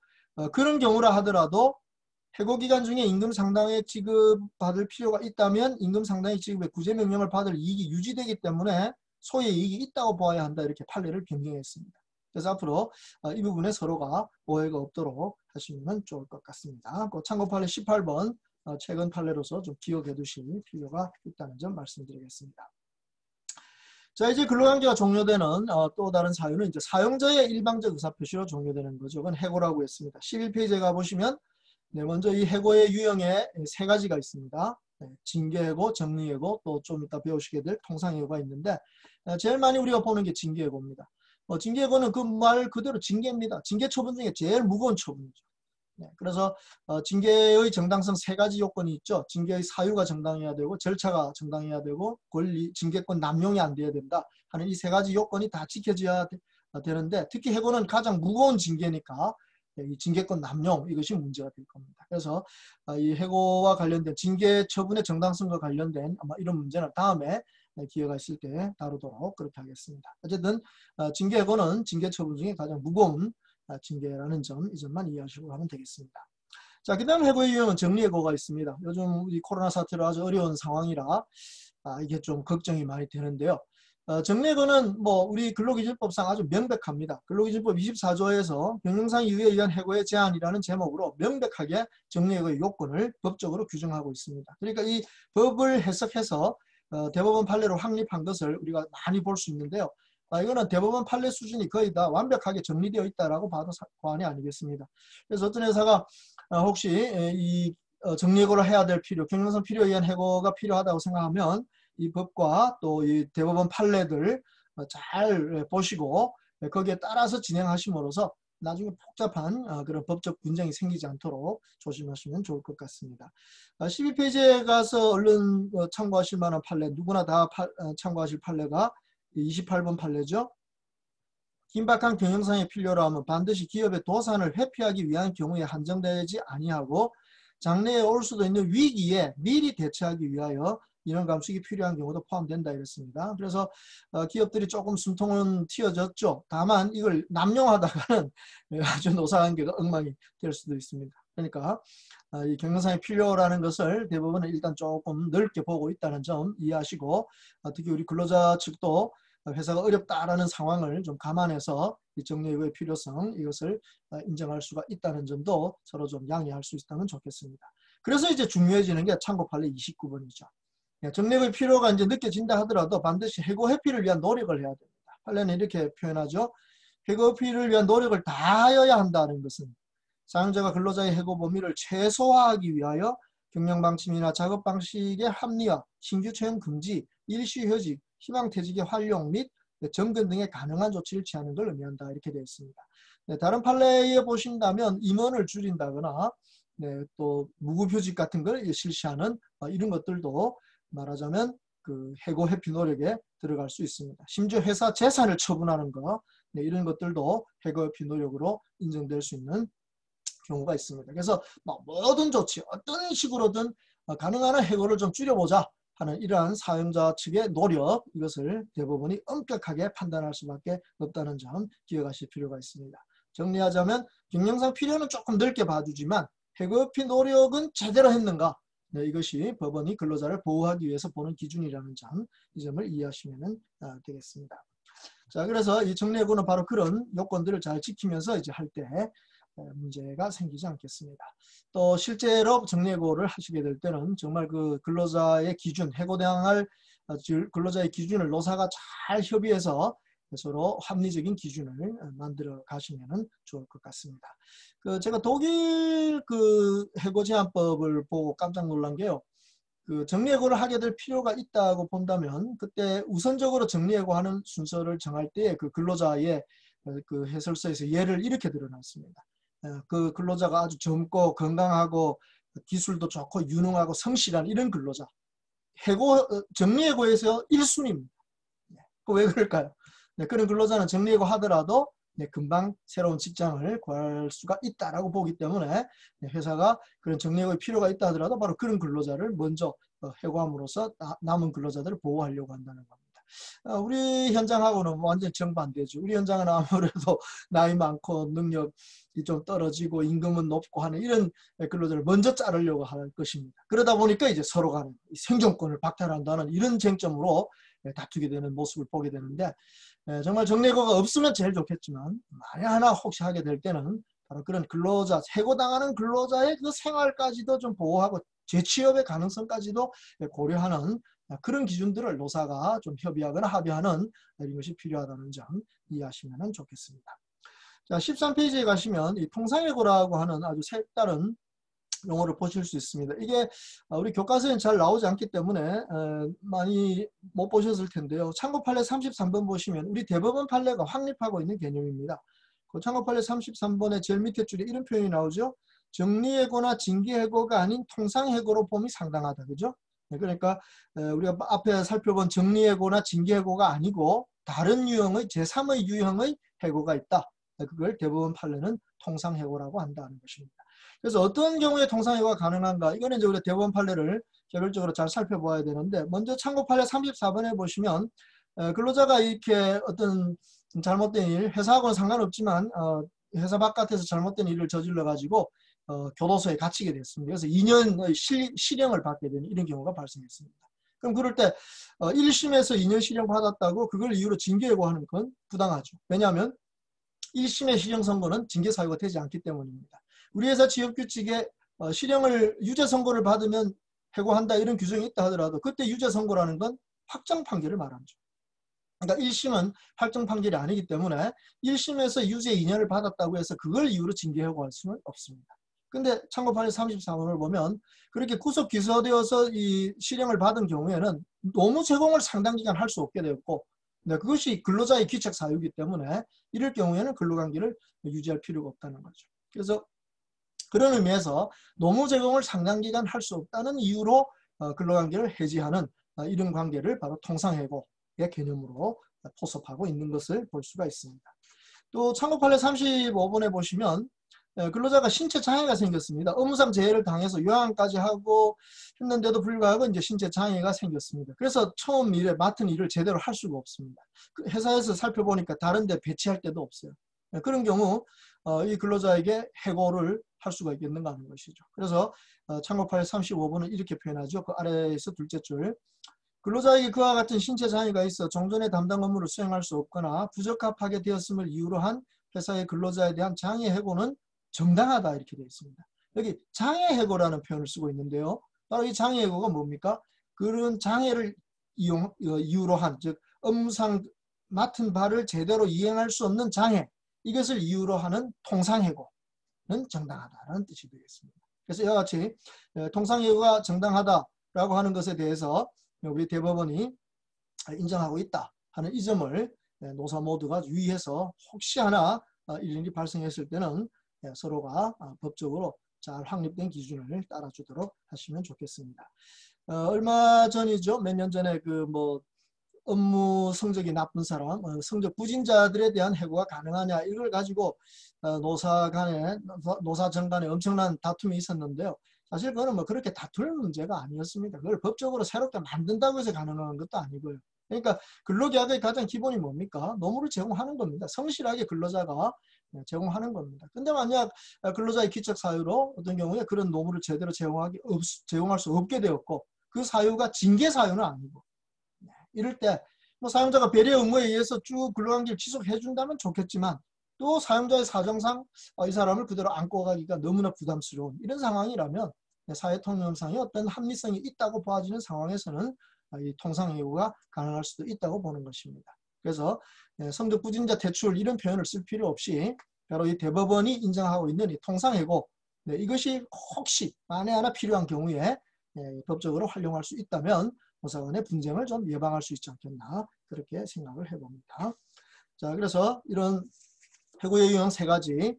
그런 경우라 하더라도 해고기간 중에 임금 상당의 지급받을 필요가 있다면 임금 상당의 지급에 구제명령을 받을 이익이 유지되기 때문에 소의 이익이 있다고 보아야 한다, 이렇게 판례를 변경했습니다. 그래서 앞으로 이 부분에 서로가 오해가 없도록 하시면 좋을 것 같습니다. 그 참고 판례 18번 최근 판례로서 좀 기억해 두실 필요가 있다는 점 말씀드리겠습니다. 자, 이제 근로관계가 종료되는 또 다른 사유는 이제 사용자의 일방적 의사표시로 종료되는 거죠. 그건 해고라고 했습니다. 11페이지에 가보시면 먼저 이 해고의 유형에 세 가지가 있습니다. 징계해고, 정리해고, 또 좀 이따 배우시게 될 통상해고가 있는데, 제일 많이 우리가 보는 게 징계해고입니다. 징계해고는 그 말 그대로 징계입니다. 징계 처분 중에 제일 무거운 처분이죠. 그래서 징계의 정당성 세 가지 요건이 있죠. 징계의 사유가 정당해야 되고, 절차가 정당해야 되고, 징계권 남용이 안 돼야 된다 하는 이 세 가지 요건이 다 지켜져야 되는데, 특히 해고는 가장 무거운 징계니까 이 징계권 남용, 이것이 문제가 될 겁니다. 그래서 이 해고와 관련된 징계 처분의 정당성과 관련된 아마 이런 문제는 다음에 기회가 있을 때 다루도록 그렇게 하겠습니다. 어쨌든 징계해고는 징계 처분 중에 가장 무거운 징계라는 점, 이 점만 이해하시고 하면 되겠습니다. 자, 그 다음 해고의 유형은 정리해고가 있습니다. 요즘 우리 코로나 사태로 아주 어려운 상황이라 이게 좀 걱정이 많이 되는데요. 정리해고는 뭐 우리 근로기준법상 아주 명백합니다. 근로기준법 24조에서 병명상 이유에 의한 해고의 제한이라는 제목으로 명백하게 정리해고의 요건을 법적으로 규정하고 있습니다. 그러니까 이 법을 해석해서 대법원 판례로 확립한 것을 우리가 많이 볼 수 있는데요. 이거는 대법원 판례 수준이 거의 다 완벽하게 정리되어 있다라고 봐도 과언이 아니겠습니다. 그래서 어떤 회사가 혹시 이 정리해고를 해야 될 필요, 경영상 필요에 의한 해고가 필요하다고 생각하면 이 법과 또 이 대법원 판례들 잘 보시고 거기에 따라서 진행하심으로써 나중에 복잡한 그런 법적 분쟁이 생기지 않도록 조심하시면 좋을 것 같습니다. 12페이지에 가서 얼른 참고하실 만한 판례, 누구나 다 참고하실 판례가 28번 판례죠. 긴박한 경영상의 필요로 하면 반드시 기업의 도산을 회피하기 위한 경우에 한정되지 아니하고 장래에 올 수도 있는 위기에 미리 대처하기 위하여 인원 감축이 필요한 경우도 포함된다 이랬습니다. 그래서 기업들이 조금 숨통은 튀어졌죠. 다만 이걸 남용하다가는 아주 노사관계가 엉망이 될 수도 있습니다. 그러니까 이 경영상의 필요라는 것을 대법원은 일단 조금 넓게 보고 있다는 점 이해하시고, 특히 우리 근로자 측도 회사가 어렵다라는 상황을 좀 감안해서 이 정리해고의 필요성, 이것을 인정할 수가 있다는 점도 서로 좀 양해할 수 있다면 좋겠습니다. 그래서 이제 중요해지는 게 참고 판례 29번이죠. 정리해고의 필요가 이제 느껴진다 하더라도 반드시 해고 회피를 위한 노력을 해야 됩니다. 판례는 이렇게 표현하죠. 해고 회피를 위한 노력을 다하여야 한다는 것은 사용자가 근로자의 해고 범위를 최소화하기 위하여 경영방침이나 작업방식의 합리화, 신규 채용 금지, 일시휴직, 희망퇴직의 활용 및 정근 등의 가능한 조치를 취하는 걸 의미한다, 이렇게 되어 있습니다. 다른 판례에 보신다면 임원을 줄인다거나 또 무급휴직 같은 걸 실시하는 이런 것들도 말하자면 그 해고 회피 노력에 들어갈 수 있습니다. 심지어 회사 재산을 처분하는 거, 이런 것들도 해고 회피 노력으로 인정될 수 있는 경우가 있습니다. 그래서 모든 조치, 어떤 식으로든 가능한 한 해고를 좀 줄여보자 하는 이러한 사용자 측의 노력, 이것을 대법원이 엄격하게 판단할 수밖에 없다는 점 기억하실 필요가 있습니다. 정리하자면 경영상 필요는 조금 넓게 봐주지만 해고 회피 노력은 제대로 했는가, 네, 이것이 법원이 근로자를 보호하기 위해서 보는 기준이라는 점, 이 점을 이해하시면 되겠습니다. 자, 그래서 이 정리해고는 바로 그런 요건들을 잘 지키면서 이제 할 때 문제가 생기지 않겠습니다. 또 실제로 정리해고를 하시게 될 때는 정말 그 근로자의 기준, 해고당할 근로자의 기준을 노사가 잘 협의해서 서로 합리적인 기준을 만들어 가시면 좋을 것 같습니다. 제가 독일 그 해고 제한법을 보고 깜짝 놀란 게요. 그 정리해고를 하게 될 필요가 있다고 본다면 그때 우선적으로 정리해고하는 순서를 정할 때 그 근로자의 그 해설서에서 예를 이렇게 들어놨습니다. 그 근로자가 아주 젊고 건강하고 기술도 좋고 유능하고 성실한 이런 근로자. 정리해고에서 1순위입니다. 왜 그럴까요? 네, 그런 근로자는 정리해고 하더라도 금방 새로운 직장을 구할 수가 있다라고 보기 때문에 회사가 그런 정리해고의 필요가 있다 하더라도 바로 그런 근로자를 먼저 해고함으로써 남은 근로자들을 보호하려고 한다는 겁니다. 우리 현장하고는 완전 정반대죠. 우리 현장은 아무래도 나이 많고 능력이 좀 떨어지고 임금은 높고 하는 이런 근로자를 먼저 자르려고 할 것입니다. 그러다 보니까 이제 서로 간에 생존권을 박탈한다는 이런 쟁점으로 다투게 되는 모습을 보게 되는데 정말 정리해고가 없으면 제일 좋겠지만 만약 하나 혹시 하게 될 때는 바로 그런 근로자, 해고당하는 근로자의 그 생활까지도 좀 보호하고 재취업의 가능성까지도 고려하는 그런 기준들을 노사가 좀 협의하거나 합의하는 이런 것이 필요하다는 점 이해하시면 좋겠습니다. 자, 13페이지에 가시면 이 통상해고라고 하는 아주 색다른 용어를 보실 수 있습니다. 이게 우리 교과서에는 잘 나오지 않기 때문에 많이 못 보셨을 텐데요. 참고 판례 33번 보시면 우리 대법원 판례가 확립하고 있는 개념입니다. 그 참고 판례 33번의 제일 밑에 줄에 이런 표현이 나오죠. 정리해고나 징계해고가 아닌 통상해고로 봄이 상당하다. 그죠? 그러니까 우리가 앞에 살펴본 정리해고나 징계해고가 아니고 다른 유형의 제3의 유형의 해고가 있다. 그걸 대법원 판례는 통상해고라고 한다는 것입니다. 그래서 어떤 경우에 통상해고가 가능한가? 이거는 이제 우리 대법원 판례를 개별적으로 잘 살펴봐야 되는데 먼저 참고 판례 34번에 보시면 근로자가 이렇게 어떤 잘못된 일, 회사하고는 상관없지만 회사 바깥에서 잘못된 일을 저질러 가지고 교도소에 갇히게 됐습니다. 그래서 2년의 실형을 받게 되는 이런 경우가 발생했습니다. 그럼 그럴 때 1심에서 2년 실형 받았다고 그걸 이유로 징계해고하는 건 부당하죠. 왜냐하면 1심의 실형 선고는 징계 사유가 되지 않기 때문입니다. 우리 회사 취업규칙에 실형을 유죄 선고를 받으면 해고한다 이런 규정이 있다 하더라도 그때 유죄 선고라는 건 확정 판결을 말하죠. 그러니까 1심은 확정 판결이 아니기 때문에 1심에서 유죄 2년을 받았다고 해서 그걸 이유로 징계해고할 수는 없습니다. 근데 참고 판례 33번을 보면 그렇게 구속 기소되어서 이 실형을 받은 경우에는 노무 제공을 상당 기간 할 수 없게 되었고 그것이 근로자의 귀책 사유이기 때문에 이럴 경우에는 근로관계를 유지할 필요가 없다는 거죠. 그래서 그런 의미에서 노무 제공을 상당 기간 할 수 없다는 이유로 근로관계를 해지하는 이런 관계를 바로 통상해고의 개념으로 포섭하고 있는 것을 볼 수가 있습니다. 또 참고 판례 35번에 보시면 근로자가 신체 장애가 생겼습니다. 업무상 재해를 당해서 요양까지 하고 했는데도 불구하고 이제 신체 장애가 생겼습니다. 그래서 처음 맡은 일을 제대로 할 수가 없습니다. 회사에서 살펴보니까 다른 데 배치할 데도 없어요. 그런 경우 이 근로자에게 해고를 할 수가 있겠는가 하는 것이죠. 그래서 참고 판례 35번은 이렇게 표현하죠. 그 아래에서 둘째 줄. 근로자에게 그와 같은 신체 장애가 있어 종전의 담당 업무를 수행할 수 없거나 부적합하게 되었음을 이유로 한 회사의 근로자에 대한 장애 해고는 정당하다 이렇게 되어 있습니다. 여기 장애 해고라는 표현을 쓰고 있는데요. 바로 이 장애 해고가 뭡니까? 그런 장애를 이유로 한, 즉 업무상 맡은 바를 제대로 이행할 수 없는 장애, 이것을 이유로 하는 통상해고는 정당하다는 뜻이 되겠습니다. 그래서 이와 같이 통상해고가 정당하다라고 하는 것에 대해서 우리 대법원이 인정하고 있다 하는 이 점을 노사 모두가 유의해서 혹시 하나 이런 일이 발생했을 때는 서로가 법적으로 잘 확립된 기준을 따라주도록 하시면 좋겠습니다. 얼마 전이죠. 몇 년 전에 업무 성적이 나쁜 사람, 성적 부진자들에 대한 해고가 가능하냐 이걸 가지고 노사 정 간에 엄청난 다툼이 있었는데요. 사실 그거는 그렇게 다툴 문제가 아니었습니다. 그걸 법적으로 새롭게 만든다고 해서 가능한 것도 아니고요. 그러니까 근로계약의 가장 기본이 뭡니까? 노무를 제공하는 겁니다. 성실하게 근로자가 제공하는 겁니다. 근데 만약 근로자의 기적 사유로 어떤 경우에 그런 노무를 제대로 제공할 수 없게 되었고 그 사유가 징계 사유는 아니고 이럴 때 뭐 사용자가 배려 의무에 의해서 쭉 근로관계를 지속해 준다면 좋겠지만 또 사용자의 사정상 이 사람을 그대로 안고 가기가 너무나 부담스러운 이런 상황이라면 사회통념상의 어떤 합리성이 있다고 보아지는 상황에서는 이 통상해고가 가능할 수도 있다고 보는 것입니다. 그래서 성적 부진자 퇴출 이런 표현을 쓸 필요 없이 바로 이 대법원이 인정하고 있는 이 통상해고 이것이 혹시 만에 하나 필요한 경우에 법적으로 활용할 수 있다면 노사 간의 분쟁을 좀 예방할 수 있지 않겠나 그렇게 생각을 해봅니다. 자, 그래서 이런 해고의 유형 세 가지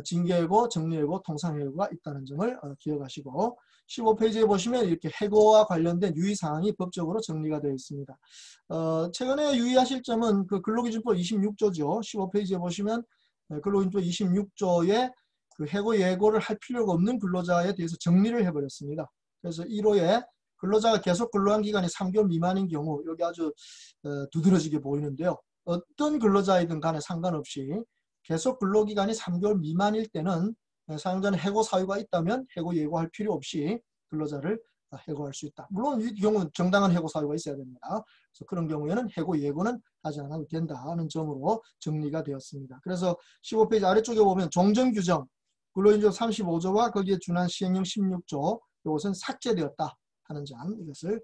징계해고, 정리해고, 통상해고가 있다는 점을 기억하시고 15페이지에 보시면 이렇게 해고와 관련된 유의사항이 법적으로 정리가 되어 있습니다. 최근에 유의하실 점은 그 근로기준법 26조죠. 15페이지에 보시면 근로기준법 26조에 그 해고 예고를 할 필요가 없는 근로자에 대해서 정리를 해버렸습니다. 그래서 1호에 근로자가 계속 근로한 기간이 3개월 미만인 경우 여기 아주 두드러지게 보이는데요. 어떤 근로자이든 간에 상관없이 계속 근로기간이 3개월 미만일 때는 사용자는 해고 사유가 있다면 해고 예고할 필요 없이 근로자를 해고할 수 있다. 물론 이 경우는 정당한 해고 사유가 있어야 됩니다. 그래서 그런 경우에는 해고 예고는 하지 않아도 된다는 점으로 정리가 되었습니다. 그래서 15페이지 아래쪽에 보면 종전규정, 근로인조 35조와 거기에 준한 시행령 16조 이것은 삭제되었다 하는 점 이것을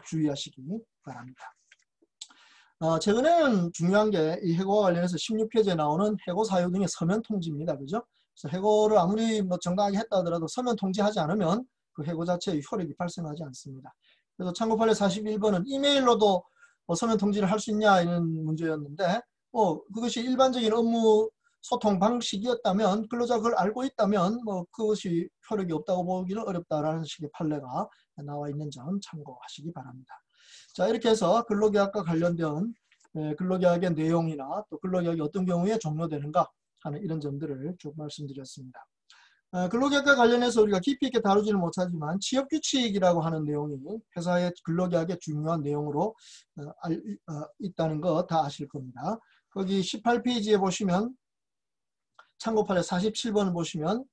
주의하시기 바랍니다. 최근에는 중요한 게 이 해고와 관련해서 16페이지에 나오는 해고 사유 등의 서면 통지입니다. 그죠? 그래서 해고를 아무리 뭐 정당하게 했다 하더라도 서면 통지하지 않으면 그 해고 자체의 효력이 발생하지 않습니다. 그래서 참고 판례 41번은 이메일로도 서면 통지를 할 수 있냐 이런 문제였는데 그것이 일반적인 업무 소통 방식이었다면 근로자가 그걸 알고 있다면 그것이 효력이 없다고 보기는 어렵다라는 식의 판례가 나와 있는 점 참고하시기 바랍니다. 자, 이렇게 해서 근로계약과 관련된 근로계약의 내용이나 또 근로계약이 어떤 경우에 종료되는가 하는 이런 점들을 쭉 말씀드렸습니다. 근로계약과 관련해서 우리가 깊이 있게 다루지는 못하지만 취업규칙이라고 하는 내용이 회사의 근로계약의 중요한 내용으로 있다는 거 다 아실 겁니다. 거기 18페이지에 보시면 참고 판례 47번을 보시면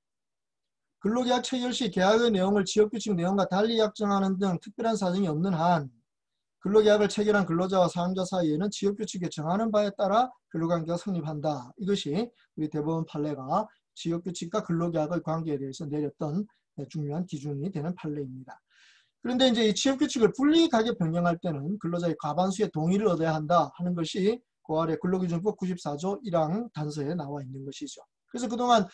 근로계약 체결 시 계약의 내용을 취업규칙 내용과 달리 약정하는 등 특별한 사정이 없는 한 근로계약을 체결한 근로자와 사용자 사이에는 취업규칙에 정하는 바에 따라 근로관계가 성립한다. 이것이 우리 대법원 판례가 취업규칙과 근로계약의 관계에 대해서 내렸던 중요한 기준이 되는 판례입니다. 그런데 이제 이 취업규칙을 불이익하게 변경할 때는 근로자의 과반수의 동의를 얻어야 한다 하는 것이 그 아래 근로기준법 94조 1항 단서에 나와 있는 것이죠. 그래서 그동안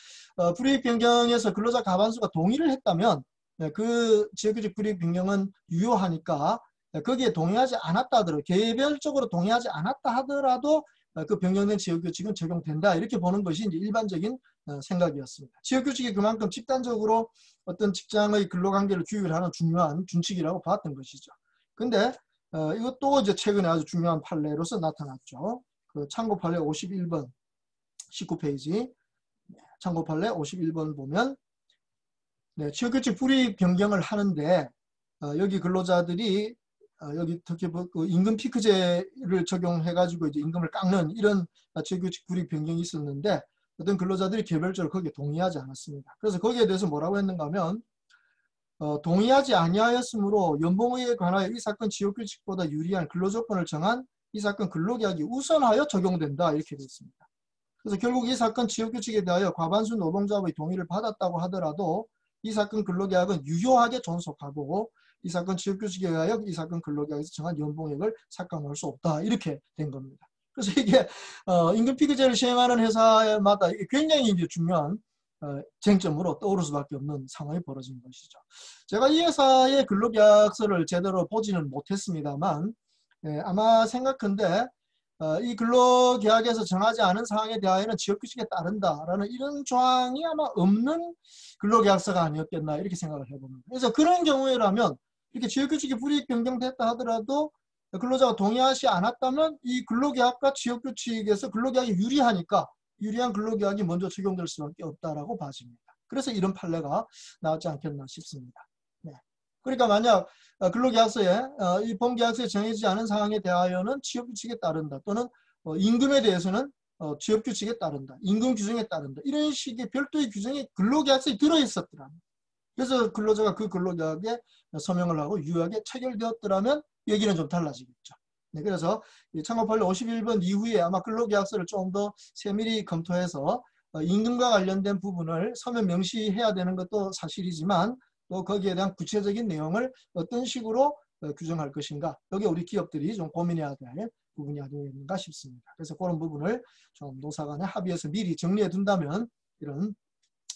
불이익 변경에서 근로자 과반수가 동의를 했다면 그 취업규칙 불이익 변경은 유효하니까 거기에 동의하지 않았다 하더라도 개별적으로 동의하지 않았다 하더라도 그 변경된 취업규칙은 적용된다 이렇게 보는 것이 이제 일반적인 생각이었습니다. 취업규칙이 그만큼 집단적으로 어떤 직장의 근로관계를 규율하는 중요한 준칙이라고 봤던 것이죠. 근데 이것도 이제 최근에 아주 중요한 판례로서 나타났죠. 그 참고 판례 51번 19페이지 참고 판례 51번 보면 취업규칙 불이익 변경을 하는데 여기 근로자들이 여기 특히 그 임금 피크제를 적용해가지고 이제 임금을 깎는 이런 취업규칙 불이익 변경이 있었는데 어떤 근로자들이 개별적으로 거기에 동의하지 않았습니다. 그래서 거기에 대해서 뭐라고 했는가 하면 동의하지 아니하였으므로 연봉에 관하여 이 사건 취업규칙보다 유리한 근로조건을 정한 이 사건 근로계약이 우선하여 적용된다 이렇게 되어 있습니다. 그래서 결국 이 사건 취업규칙에 대하여 과반수 노동조합의 동의를 받았다고 하더라도 이 사건 근로계약은 유효하게 존속하고 이 사건 취업규칙에 의하여 이 사건 근로계약에서 정한 연봉액을 삭감할 수 없다 이렇게 된 겁니다. 그래서 이게 임금피크제를 시행하는 회사마다 굉장히 이제 중요한 쟁점으로 떠오를 수밖에 없는 상황이 벌어진 것이죠. 제가 이 회사의 근로계약서를 제대로 보지는 못했습니다만 아마 생각컨대 이 근로계약에서 정하지 않은 사항에 대하여는 취업규칙에 따른다라는 이런 조항이 아마 없는 근로계약서가 아니었겠나 이렇게 생각을 해봅니다. 그래서 그런 경우라면 이렇게 취업규칙이 불이익 변경됐다 하더라도 근로자가 동의하지 않았다면 이 근로계약과 취업규칙에서 근로계약이 유리하니까 유리한 근로계약이 먼저 적용될 수밖에 없다라고 봐집니다. 그래서 이런 판례가 나왔지 않겠나 싶습니다. 네. 그러니까 만약 근로계약서에 이 본계약서에 정해지지 않은 사항에 대하여는 취업규칙에 따른다. 또는 임금에 대해서는 취업규칙에 따른다. 임금 규정에 따른다. 이런 식의 별도의 규정이 근로계약서에 들어있었더라. 그래서 근로자가 그 근로계약에 서명을 하고 유효하게 체결되었더라면 얘기는 좀 달라지겠죠. 네, 그래서 참고판례 51번 이후에 아마 근로계약서를 좀 더 세밀히 검토해서 임금과 관련된 부분을 서면 명시해야 되는 것도 사실이지만 또 거기에 대한 구체적인 내용을 어떤 식으로 규정할 것인가. 여기 우리 기업들이 좀 고민해야 될 부분이 아닌가 싶습니다. 그래서 그런 부분을 좀 노사 간에 합의해서 미리 정리해 둔다면 이런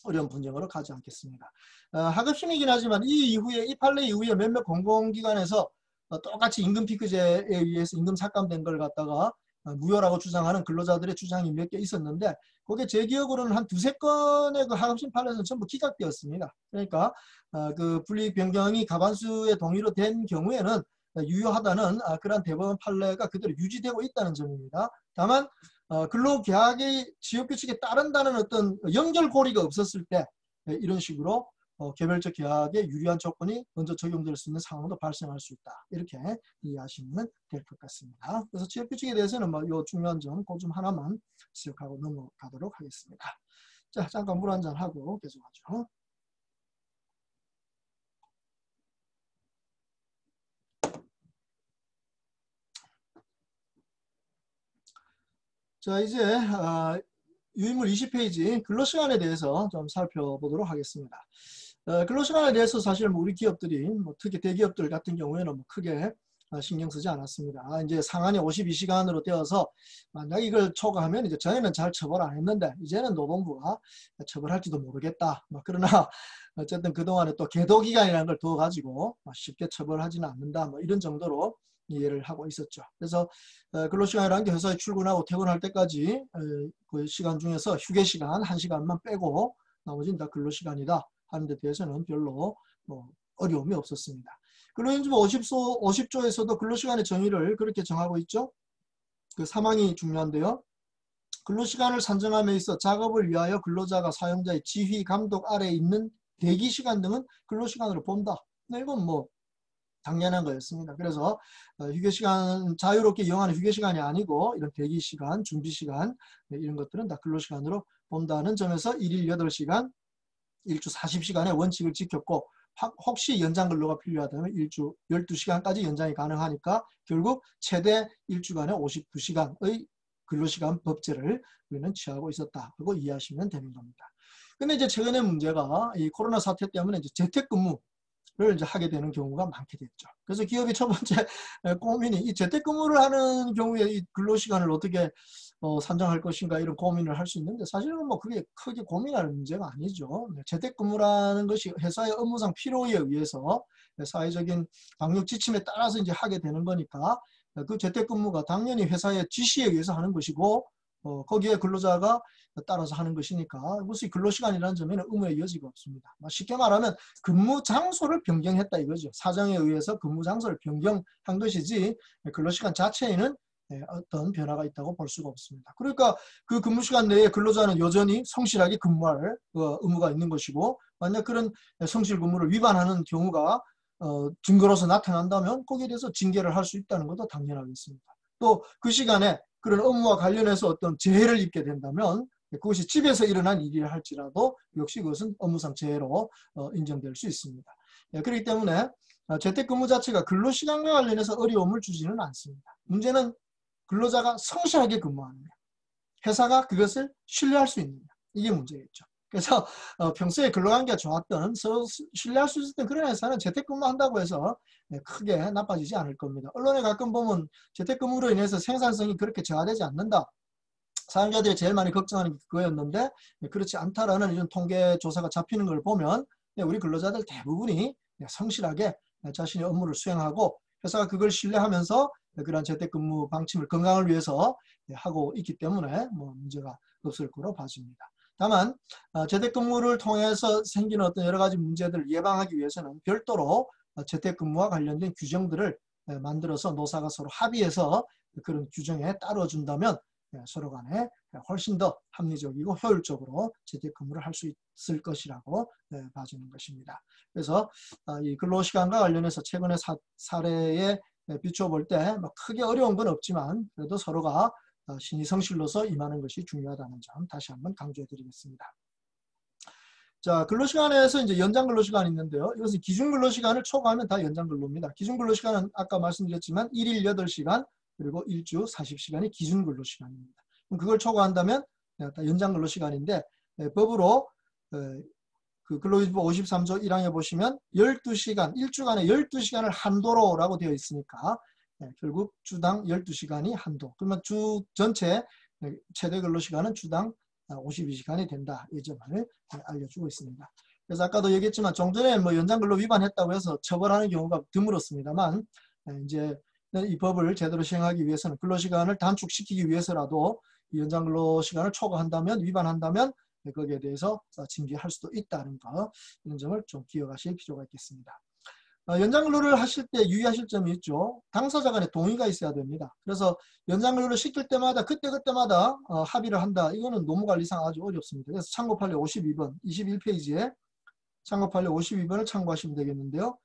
어려운 분쟁으로 가지 않겠습니다. 하급심이긴 하지만 이 판례 이후에 몇몇 공공기관에서 똑같이 임금 피크제에 의해서 임금 삭감된 걸 갖다가 무효라고 주장하는 근로자들의 주장이 몇 개 있었는데 그게 제 기억으로는 한 두세 건의 그 하급심 판례는 전부 기각되었습니다. 그러니까 그 분리 변경이 과반수의 동의로 된 경우에는 유효하다는 그러한 대법원 판례가 그대로 유지되고 있다는 점입니다. 다만 근로계약의 지역규칙에 따른다는 어떤 연결고리가 없었을 때 이런 식으로 개별적 계약에 유리한 조건이 먼저 적용될 수 있는 상황도 발생할 수 있다. 이렇게 이해하시면 될 것 같습니다. 그래서 지역규칙에 대해서는 이 중요한 점, 그 좀 하나만 지적하고 넘어가도록 하겠습니다. 자, 잠깐 물 한잔 하고 계속하죠. 자, 이제 유인물 20페이지 근로시간에 대해서 좀 살펴보도록 하겠습니다. 근로시간에 대해서 사실 우리 기업들이 특히 대기업들 같은 경우에는 크게 신경 쓰지 않았습니다. 이제 상한이 52시간으로 되어서 만약 이걸 초과하면 이제 전에는 잘 처벌 안 했는데 이제는 노동부가 처벌할지도 모르겠다. 그러나 어쨌든 그동안에 또 계도기간이라는 걸 더 가지고 쉽게 처벌하지는 않는다. 이런 정도로 이해를 하고 있었죠. 그래서 근로시간이라는 게 회사에 출근하고 퇴근할 때까지 그 시간 중에서 휴게시간 1시간만 빼고 나머지는 다 근로시간이다 하는 데 대해서는 별로 어려움이 없었습니다. 근로인주법 50조에서도 근로시간의 정의를 그렇게 정하고 있죠. 그 사망이 중요한데요. 근로시간을 산정함에 있어 작업을 위하여 근로자가 사용자의 지휘, 감독 아래에 있는 대기시간 등은 근로시간으로 본다. 이건 당연한 거였습니다. 그래서 휴게시간, 자유롭게 이용하는 휴게시간이 아니고 이런 대기시간, 준비시간 이런 것들은 다 근로시간으로 본다는 점에서 1일 8시간, 일주 40시간의 원칙을 지켰고 혹시 연장 근로가 필요하다면 일주 12시간까지 연장이 가능하니까 결국 최대 일주간에 52시간의 근로시간 법제를 우리는 취하고 있었다. 그리고 이해하시면 되는 겁니다. 근데 이제 최근의 문제가 이 코로나 사태 때문에 이제 재택근무 를 이제 하게 되는 경우가 많게 됐죠. 그래서 기업이 첫 번째 고민이 이 재택근무를 하는 경우에 이 근로시간을 어떻게 산정할 것인가 이런 고민을 할 수 있는데 사실은 그게 크게 고민할 문제가 아니죠. 재택근무라는 것이 회사의 업무상 필요에 의해서 사회적인 방역 지침에 따라서 이제 하게 되는 거니까 그 재택근무가 당연히 회사의 지시에 의해서 하는 것이고 거기에 근로자가 따라서 하는 것이니까 그것이 근로시간이라는 점에는 의무의 여지가 없습니다. 쉽게 말하면 근무 장소를 변경했다 이거죠. 사정에 의해서 근무 장소를 변경한 것이지 근로시간 자체에는 어떤 변화가 있다고 볼 수가 없습니다. 그러니까 그 근무시간 내에 근로자는 여전히 성실하게 근무할 의무가 있는 것이고 만약 그런 성실 근무를 위반하는 경우가 증거로서 나타난다면 거기에 대해서 징계를 할 수 있다는 것도 당연하겠습니다. 또 그 시간에 그런 업무와 관련해서 어떤 재해를 입게 된다면 그것이 집에서 일어난 일이라 할지라도 역시 그것은 업무상 재해로 인정될 수 있습니다. 그렇기 때문에 재택근무 자체가 근로시간과 관련해서 어려움을 주지는 않습니다. 문제는 근로자가 성실하게 근무하느냐, 회사가 그것을 신뢰할 수 있느냐, 이게 문제겠죠. 그래서 평소에 근로관계가 좋았던 서로 신뢰할 수 있었던 그런 회사는 재택근무한다고 해서 크게 나빠지지 않을 겁니다. 언론에 가끔 보면 재택근무로 인해서 생산성이 그렇게 저하되지 않는다. 사용자들이 제일 많이 걱정하는 게 그거였는데 그렇지 않다라는 이런 통계 조사가 잡히는 걸 보면 우리 근로자들 대부분이 성실하게 자신의 업무를 수행하고 회사가 그걸 신뢰하면서 그런 재택근무 방침을 건강을 위해서 하고 있기 때문에 문제가 없을 거로 봐집니다. 다만 재택근무를 통해서 생기는 어떤 여러 가지 문제들을 예방하기 위해서는 별도로 재택근무와 관련된 규정들을 만들어서 노사가 서로 합의해서 그런 규정에 따라준다면 서로 간에 훨씬 더 합리적이고 효율적으로 재택근무를 할 수 있을 것이라고 봐주는 것입니다. 그래서 이 근로시간과 관련해서 최근의 사례에 비춰볼 때 크게 어려운 건 없지만 그래도 서로가 신의 성실로서 임하는 것이 중요하다는 점 다시 한번 강조해 드리겠습니다. 자, 근로시간에서 이제 연장 근로시간이 있는데요. 이것은 기준 근로시간을 초과하면 다 연장 근로입니다. 기준 근로시간은 아까 말씀드렸지만 1일 8시간 그리고 일주 40시간이 기준 근로시간입니다. 그럼 그걸 초과한다면 다 연장 근로시간인데 법으로 그 근로기준법 53조 1항에 보시면 12시간, 일주간에 12시간을 한도로라고 되어 있으니까 결국 주당 12시간이 한도. 그러면 주 전체 최대 근로시간은 주당 52시간이 된다. 이 점을 알려주고 있습니다. 그래서 아까도 얘기했지만 좀 전에 뭐 연장근로 위반했다고 해서 처벌하는 경우가 드물었습니다만 이제 이 법을 제대로 시행하기 위해서는 근로시간을 단축시키기 위해서라도 이 연장근로시간을 초과한다면 위반한다면 거기에 대해서 징계할 수도 있다는 거 이런 점을 좀 기억하실 필요가 있겠습니다. 연장근로를 하실 때 유의하실 점이 있죠. 당사자 간의 동의가 있어야 됩니다. 그래서 연장근로를 시킬 때마다 그때마다 합의를 한다. 이거는 노무관리상 아주 어렵습니다. 그래서 참고 판례 52번 21페이지에 참고 판례 52번을 참고하시면 되겠는데요.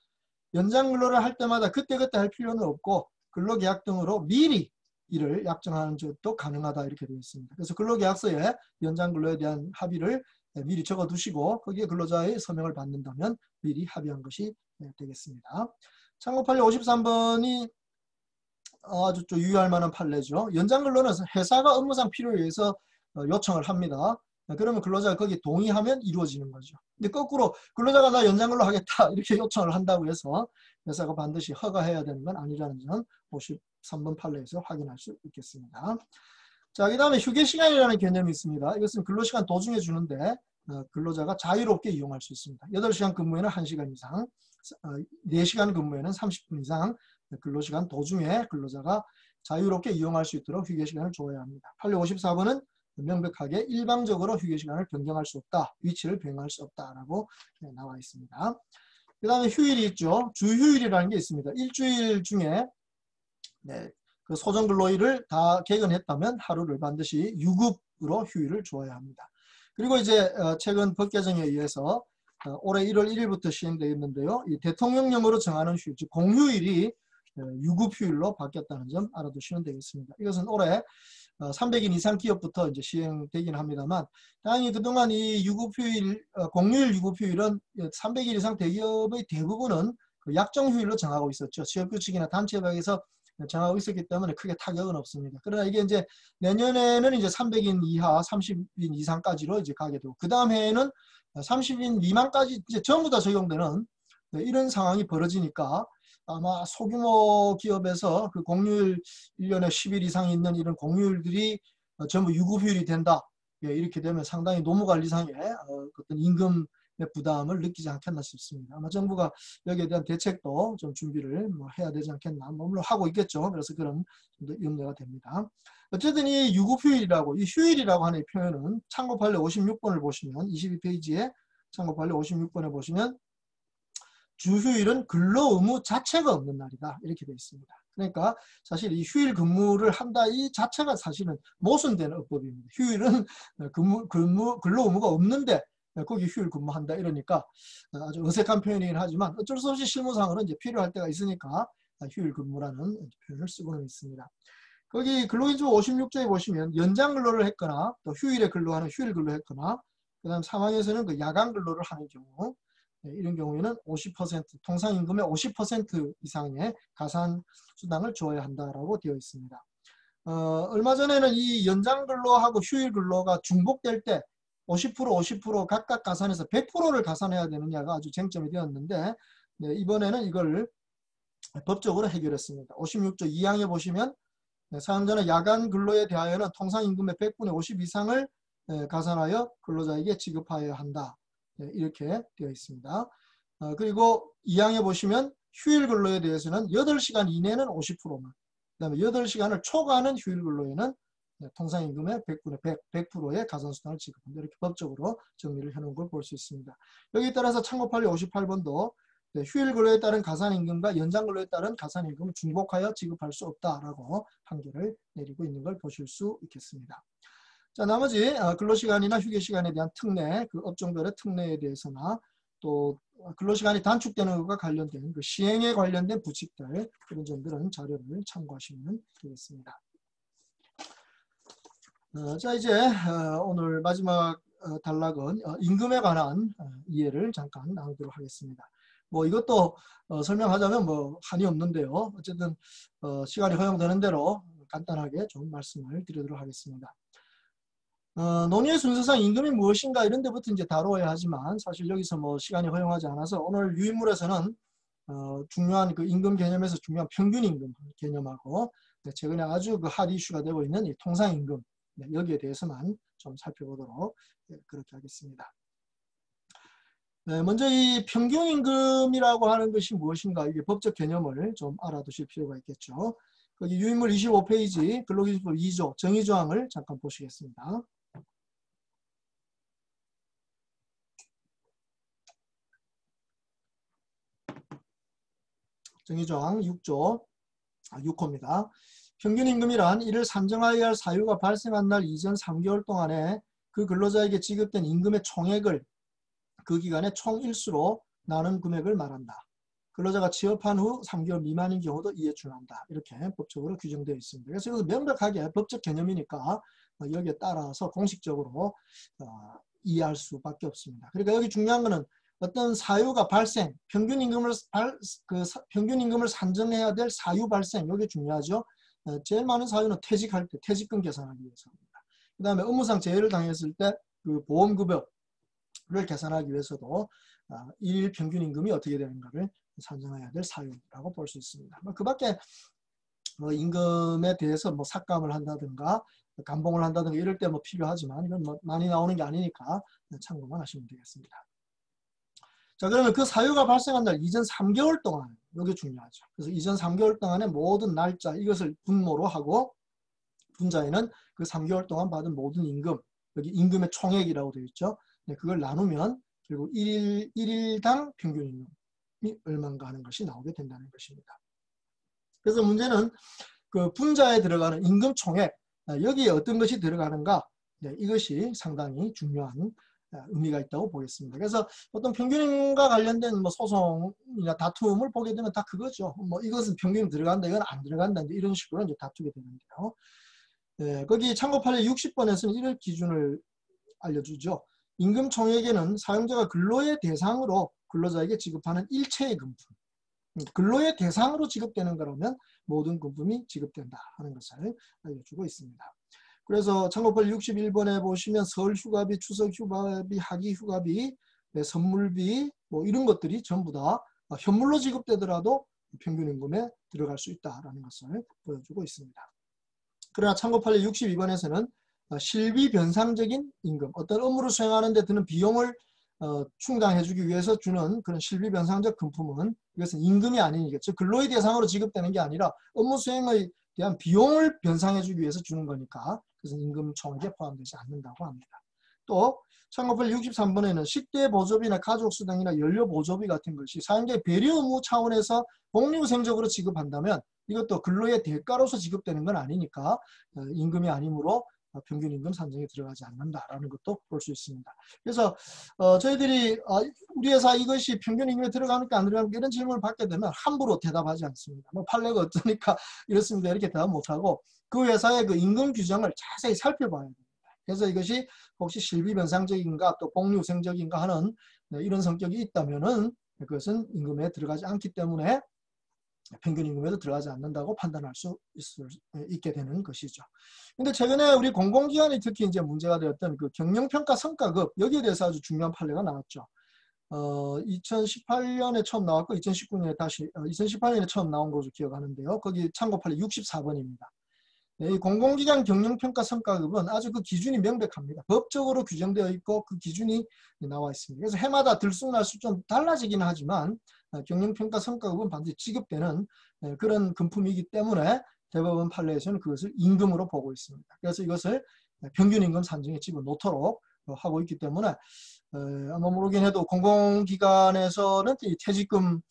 연장근로를 할 때마다 그때 할 필요는 없고 근로계약 등으로 미리 이를 약정하는 것도 가능하다 이렇게 되어 있습니다. 그래서 근로계약서에 연장근로에 대한 합의를 미리 적어두시고 거기에 근로자의 서명을 받는다면 미리 합의한 것이 되겠습니다. 참고 판례 53번이 아주 좀 유의할 만한 판례죠. 연장근로는 회사가 업무상 필요에 의해서 요청을 합니다. 그러면 근로자가 거기에 동의하면 이루어지는 거죠. 근데 거꾸로 근로자가 나 연장근로 하겠다 이렇게 요청을 한다고 해서 회사가 반드시 허가해야 되는 건 아니라는 점 53번 판례에서 확인할 수 있겠습니다. 자, 그 다음에 휴게시간이라는 개념이 있습니다. 이것은 근로시간 도중에 주는데 근로자가 자유롭게 이용할 수 있습니다. 8시간 근무에는 1시간 이상, 4시간 근무에는 30분 이상 근로시간 도중에 근로자가 자유롭게 이용할 수 있도록 휴게시간을 줘야 합니다. 판례 54번은 명백하게 일방적으로 휴게시간을 변경할 수 없다. 위치를 변경할 수 없다라고 나와 있습니다. 그 다음에 휴일이 있죠. 주휴일이라는 게 있습니다. 일주일 중에 그 소정근로일을 다 개근했다면 하루를 반드시 유급으로 휴일을 주어야 합니다. 그리고 이제 최근 법 개정에 의해서 올해 1월 1일부터 시행되었는데요. 이 대통령령으로 정하는 휴일, 즉 공휴일이 유급휴일로 바뀌었다는 점 알아두시면 되겠습니다. 이것은 올해 300인 이상 기업부터 이제 시행되긴 합니다만, 당연히 그동안 이 유급휴일, 공휴일 유급휴일은 300일 이상 대기업의 대부분은 그 약정휴일로 정하고 있었죠. 취업규칙이나 단체협약에서 정하고 있었기 때문에 크게 타격은 없습니다. 그러나 이게 이제 내년에는 이제 300인 이하, 30인 이상까지로 이제 가게 되고, 그 다음 해에는 30인 미만까지 이제 전부 다 적용되는 이런 상황이 벌어지니까 아마 소규모 기업에서 그 공휴일 1년에 10일 이상 있는 이런 공휴일들이 전부 유급휴일이 된다. 이렇게 되면 상당히 노무관리상의 어떤 임금의 부담을 느끼지 않겠나 싶습니다. 아마 정부가 여기에 대한 대책도 좀 준비를 해야 되지 않겠나. 물론 하고 있겠죠. 그래서 그런 좀 염려가 됩니다. 어쨌든 이 유급휴일이라고, 이 휴일이라고 하는 이 표현은 참고 판례 56번을 보시면 22페이지에 참고 판례 56번에 보시면 주휴일은 근로 의무 자체가 없는 날이다. 이렇게 되어 있습니다. 그러니까 사실 이 휴일 근무를 한다 이 자체가 사실은 모순되는 어법입니다. 휴일은 근로 의무가 없는데 거기 휴일 근무한다 이러니까 아주 어색한 표현이긴 하지만 어쩔 수 없이 실무상으로 이제 필요할 때가 있으니까 휴일 근무라는 표현을 쓰고는 있습니다. 거기 근로기준법 56조에 보시면 연장 근로를 했거나 또 휴일에 근로하는 휴일 근로했거나 그다음 상황에서는 그 야간 근로를 하는 경우 이런 경우에는 50% 통상임금의 50% 이상의 가산수당을 줘야 한다라고 되어 있습니다. 얼마 전에는 이 연장 근로하고 휴일 근로가 중복될 때 50% 각각 가산해서 100%를 가산해야 되느냐가 아주 쟁점이 되었는데 이번에는 이걸 법적으로 해결했습니다. 56조 2항에 보시면 사용자는 야간 근로에 대하여는 통상임금의 100분의 50 이상을 가산하여 근로자에게 지급하여야 한다. 이렇게 되어 있습니다. 그리고 2항에 보시면 휴일 근로에 대해서는 8시간 이내는 50%만, 그 다음에 8시간을 초과하는 휴일 근로에는 통상임금의 100분의 100%의 가산수당을 지급한다. 이렇게 법적으로 정리를 해놓은 걸 볼 수 있습니다. 여기에 따라서 참고 판례 58번도 네, 휴일 근로에 따른 가산임금과 연장 근로에 따른 가산임금을 중복하여 지급할 수 없다라고 판결을 내리고 있는 걸 보실 수 있겠습니다. 자, 나머지 근로시간이나 휴게시간에 대한 특례, 그 업종별의 특례에 대해서나 또 근로시간이 단축되는 것과 관련된 그 시행에 관련된 부칙들, 그런 점들은 자료를 참고하시면 되겠습니다. 자, 이제 오늘 마지막 단락은 임금에 관한 이해를 잠깐 나누도록 하겠습니다. 뭐 이것도 설명하자면 뭐 한이 없는데요. 어쨌든 시간이 허용되는 대로 간단하게 좀 말씀을 드리도록 하겠습니다. 논의의 순서상 임금이 무엇인가 이런 데부터 이제 다루어야 하지만 사실 여기서 뭐 시간이 허용하지 않아서 오늘 유인물에서는 중요한 그 임금 개념에서 중요한 평균임금 개념하고 최근에 아주 그 핫 이슈가 되고 있는 이 통상임금 여기에 대해서만 좀 살펴보도록 그렇게 하겠습니다. 먼저 이 평균임금이라고 하는 것이 무엇인가 이게 법적 개념을 좀 알아두실 필요가 있겠죠. 거기 유인물 25페이지 근로기준법 2조 정의조항을 잠깐 보시겠습니다. 정의조항 6호입니다. 평균임금이란 이를 산정하여야 할 사유가 발생한 날 이전 3개월 동안에 그 근로자에게 지급된 임금의 총액을 그 기간의 총일수로 나눈 금액을 말한다. 근로자가 취업한 후 3개월 미만인 경우도 이에 준한다. 이렇게 법적으로 규정되어 있습니다. 그래서 이것은 명백하게 법적 개념이니까 여기에 따라서 공식적으로 이해할 수밖에 없습니다. 그러니까 여기 중요한 것은 어떤 사유가 발생, 평균임금을 산정해야 될 사유 발생, 이게 중요하죠. 제일 많은 사유는 퇴직할 때, 퇴직금 계산하기 위해서입니다. 그 다음에 업무상 재해를 당했을 때 그 보험급여를 계산하기 위해서도 일일 평균임금이 어떻게 되는가를 산정해야 될 사유라고 볼 수 있습니다. 그 밖에 임금에 대해서 뭐 삭감을 한다든가 감봉을 한다든가 이럴 때 뭐 필요하지만 이건 뭐 많이 나오는 게 아니니까 참고만 하시면 되겠습니다. 자, 그러면 그 사유가 발생한 날 이전 3개월 동안, 이게 중요하죠. 그래서 이전 3개월 동안의 모든 날짜 이것을 분모로 하고 분자에는 그 3개월 동안 받은 모든 임금, 여기 임금의 총액이라고 되어 있죠. 네, 그걸 나누면 결국 1일당 평균임금이 얼마인가 하는 것이 나오게 된다는 것입니다. 그래서 문제는 그 분자에 들어가는 임금 총액, 여기에 어떤 것이 들어가는가, 네, 이것이 상당히 중요한 의미가 있다고 보겠습니다. 그래서 어떤 평균임금과 관련된 뭐 소송이나 다툼을 보게 되면 다 그거죠. 뭐 이것은 평균임 들어간다, 이건 안 들어간다, 이런 식으로 이제 다투게 되는데요. 네, 거기 참고 판례 60번에서는 이런 기준을 알려주죠. 임금 총액에는 사용자가 근로의 대상으로 근로자에게 지급하는 일체의 금품, 근로의 대상으로 지급되는 거라면 모든 금품이 지급된다 하는 것을 알려주고 있습니다. 그래서 참고판례 61번에 보시면 설 휴가비, 추석 휴가비, 학위 휴가비, 선물비 뭐 이런 것들이 전부 다 현물로 지급되더라도 평균임금에 들어갈 수 있다라는 것을 보여주고 있습니다. 그러나 참고판례 62번에서는 실비 변상적인 임금, 어떤 업무를 수행하는 데 드는 비용을 충당해주기 위해서 주는 그런 실비 변상적 금품은 이것은 임금이 아니겠죠. 근로의 대상으로 지급되는 게 아니라 업무 수행에 대한 비용을 변상해주기 위해서 주는 거니까 그것은 임금 총액에 포함되지 않는다고 합니다. 또 참고판례 63번에는 식대 보조비나 가족수당이나 연료보조비 같은 것이 사용자의 배려 의무 차원에서 복리후생적으로 지급한다면 이것도 근로의 대가로서 지급되는 건 아니니까 임금이 아니므로 평균임금 산정에 들어가지 않는다라는 것도 볼 수 있습니다. 그래서 저희들이 우리 회사 이것이 평균임금에 들어가니까 안 들어가니까 이런 질문을 받게 되면 함부로 대답하지 않습니다. 뭐 판례가 어떠니까 이렇습니다 이렇게 대답 못하고 그 회사의 그 임금 규정을 자세히 살펴봐야 됩니다. 그래서 이것이 혹시 실비변상적인가 또 복리후생적인가 하는 이런 성격이 있다면은 그것은 임금에 들어가지 않기 때문에 평균임금에도 들어가지 않는다고 판단할 수 있게 되는 것이죠. 근데 최근에 우리 공공기관이 특히 이제 문제가 되었던 그 경영평가 성과급 여기에 대해서 아주 중요한 판례가 나왔죠. 2018년에 처음 나왔고 2019년에 다시 2018년에 처음 나온 것으로 기억하는데요. 거기 참고 판례 64번입니다. 이 공공기관 경영평가 성과급은 아주 그 기준이 명백합니다. 법적으로 규정되어 있고 그 기준이 나와 있습니다. 그래서 해마다 들쑥날쑥 좀 달라지긴 하지만 경영평가 성과급은 반드시 지급되는 그런 금품이기 때문에 대법원 판례에서는 그것을 임금으로 보고 있습니다. 그래서 이것을 평균임금 산정에 집어넣도록 하고 있기 때문에 아마 모르긴 해도 공공기관에서는 이 퇴직금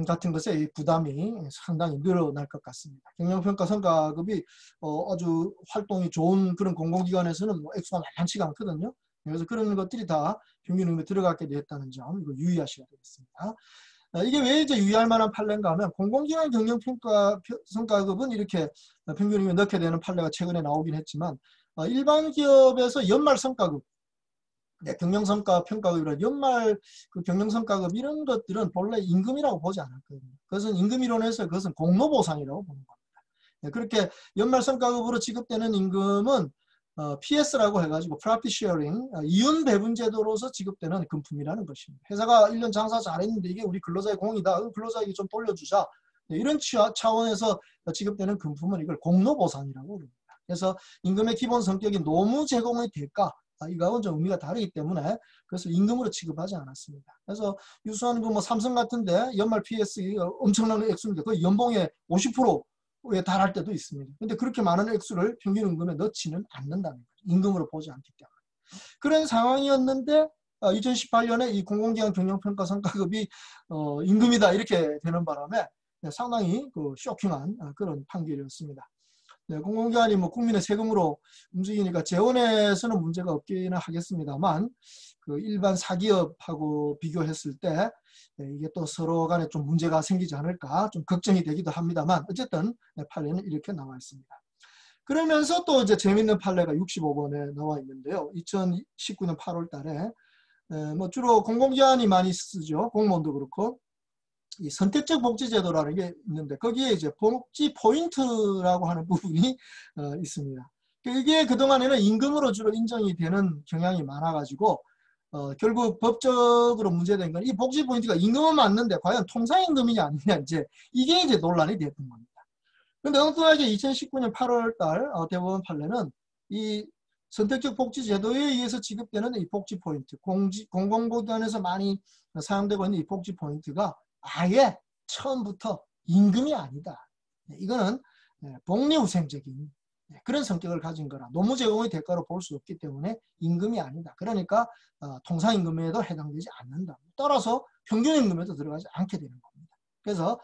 같은 것의 이 부담이 상당히 늘어날 것 같습니다. 경영평가 성과급이 아주 활동이 좋은 그런 공공기관에서는 뭐 액수가 많지가 않거든요. 그래서 그런 것들이 다 평균임금에 들어가게 되었다는 점 이거 유의하셔야 되겠습니다. 이게 왜 이제 유의할 만한 판례인가 하면 공공기관 경영평가 성과급은 이렇게 평균임금에 넣게 되는 판례가 최근에 나오긴 했지만 일반 기업에서 연말 성과급 경영성과 평가급이라 연말 그 경영성과급 이런 것들은 본래 임금이라고 보지 않았거든요. 그것은 임금이론에서 그것은 공로보상이라고 보는 겁니다. 그렇게 연말 성과급으로 지급되는 임금은 PS라고 해가지고 Profit Sharing, 이윤 배분 제도로서 지급되는 금품이라는 것입니다. 회사가 1년 장사 잘했는데 이게 우리 근로자의 공이다. 근로자에게 좀 돌려주자. 이런 차원에서 지급되는 금품은 이걸 공로보상이라고 합니다. 그래서 임금의 기본 성격이 노무 제공의 대가, 이거하고는 좀 의미가 다르기 때문에 그것을 임금으로 취급하지 않았습니다. 그래서 유수한 그 뭐 삼성 같은데 연말 PS 엄청난 액수입니다. 거의 연봉의 50%에 달할 때도 있습니다. 근데 그렇게 많은 액수를 평균 임금에 넣지는 않는다는 거죠. 임금으로 보지 않기 때문에. 그런 상황이었는데 2018년에 이 공공기관 경영평가 성과급이 임금이다 이렇게 되는 바람에 상당히 그 쇼킹한 그런 판결이었습니다. 네, 공공기관이 뭐 국민의 세금으로 움직이니까 재원에서는 문제가 없기는 하겠습니다만 그 일반 사기업하고 비교했을 때 이게 또 서로 간에 좀 문제가 생기지 않을까 좀 걱정이 되기도 합니다만 어쨌든 판례는 이렇게 나와 있습니다. 그러면서 또 이제 재밌는 판례가 65번에 나와 있는데요. 2019년 8월 달에 뭐 주로 공공기관이 많이 쓰죠. 공무원도 그렇고. 이 선택적 복지제도라는 게 있는데 거기에 이제 복지 포인트라고 하는 부분이 있습니다. 이게 그동안에는 임금으로 주로 인정이 되는 경향이 많아가지고 결국 법적으로 문제된 건 이 복지 포인트가 임금은 맞는데 과연 통상임금이냐 아니냐 이게 이제 논란이 됐던 겁니다. 그런데 엉뚱하게 2019년 8월 달 대법원 판례는 이 선택적 복지제도에 의해서 지급되는 이 복지 포인트, 공공기관에서 많이 사용되고 있는 이 복지 포인트가 아예 처음부터 임금이 아니다. 이거는 복리후생적인 그런 성격을 가진 거라 노무 제공의 대가로 볼 수 없기 때문에 임금이 아니다. 그러니까 통상임금에도 해당되지 않는다. 따라서 평균임금에도 들어가지 않게 되는 겁니다. 그래서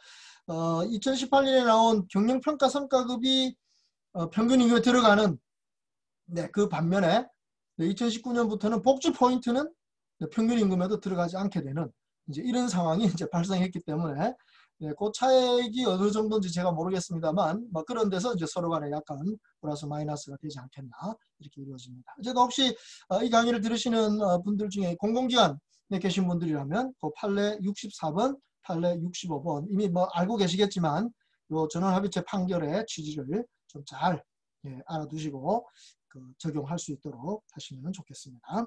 2018년에 나온 경영평가 성과급이 평균임금에 들어가는 그 반면에 2019년부터는 복지 포인트는 평균임금에도 들어가지 않게 되는 이제 이런 상황이 이제 발생했기 때문에 그 차액이 어느 정도인지 제가 모르겠습니다만 뭐 그런 데서 이제 서로 간에 약간 플러스 마이너스가 되지 않겠나 이렇게 이루어집니다. 어쨌든 혹시 이 강의를 들으시는 분들 중에 공공기관에 계신 분들이라면 그 판례 64번, 판례 65번 이미 뭐 알고 계시겠지만 요 전원합의체 판결의 취지를 좀 잘 알아두시고 적용할 수 있도록 하시면 좋겠습니다.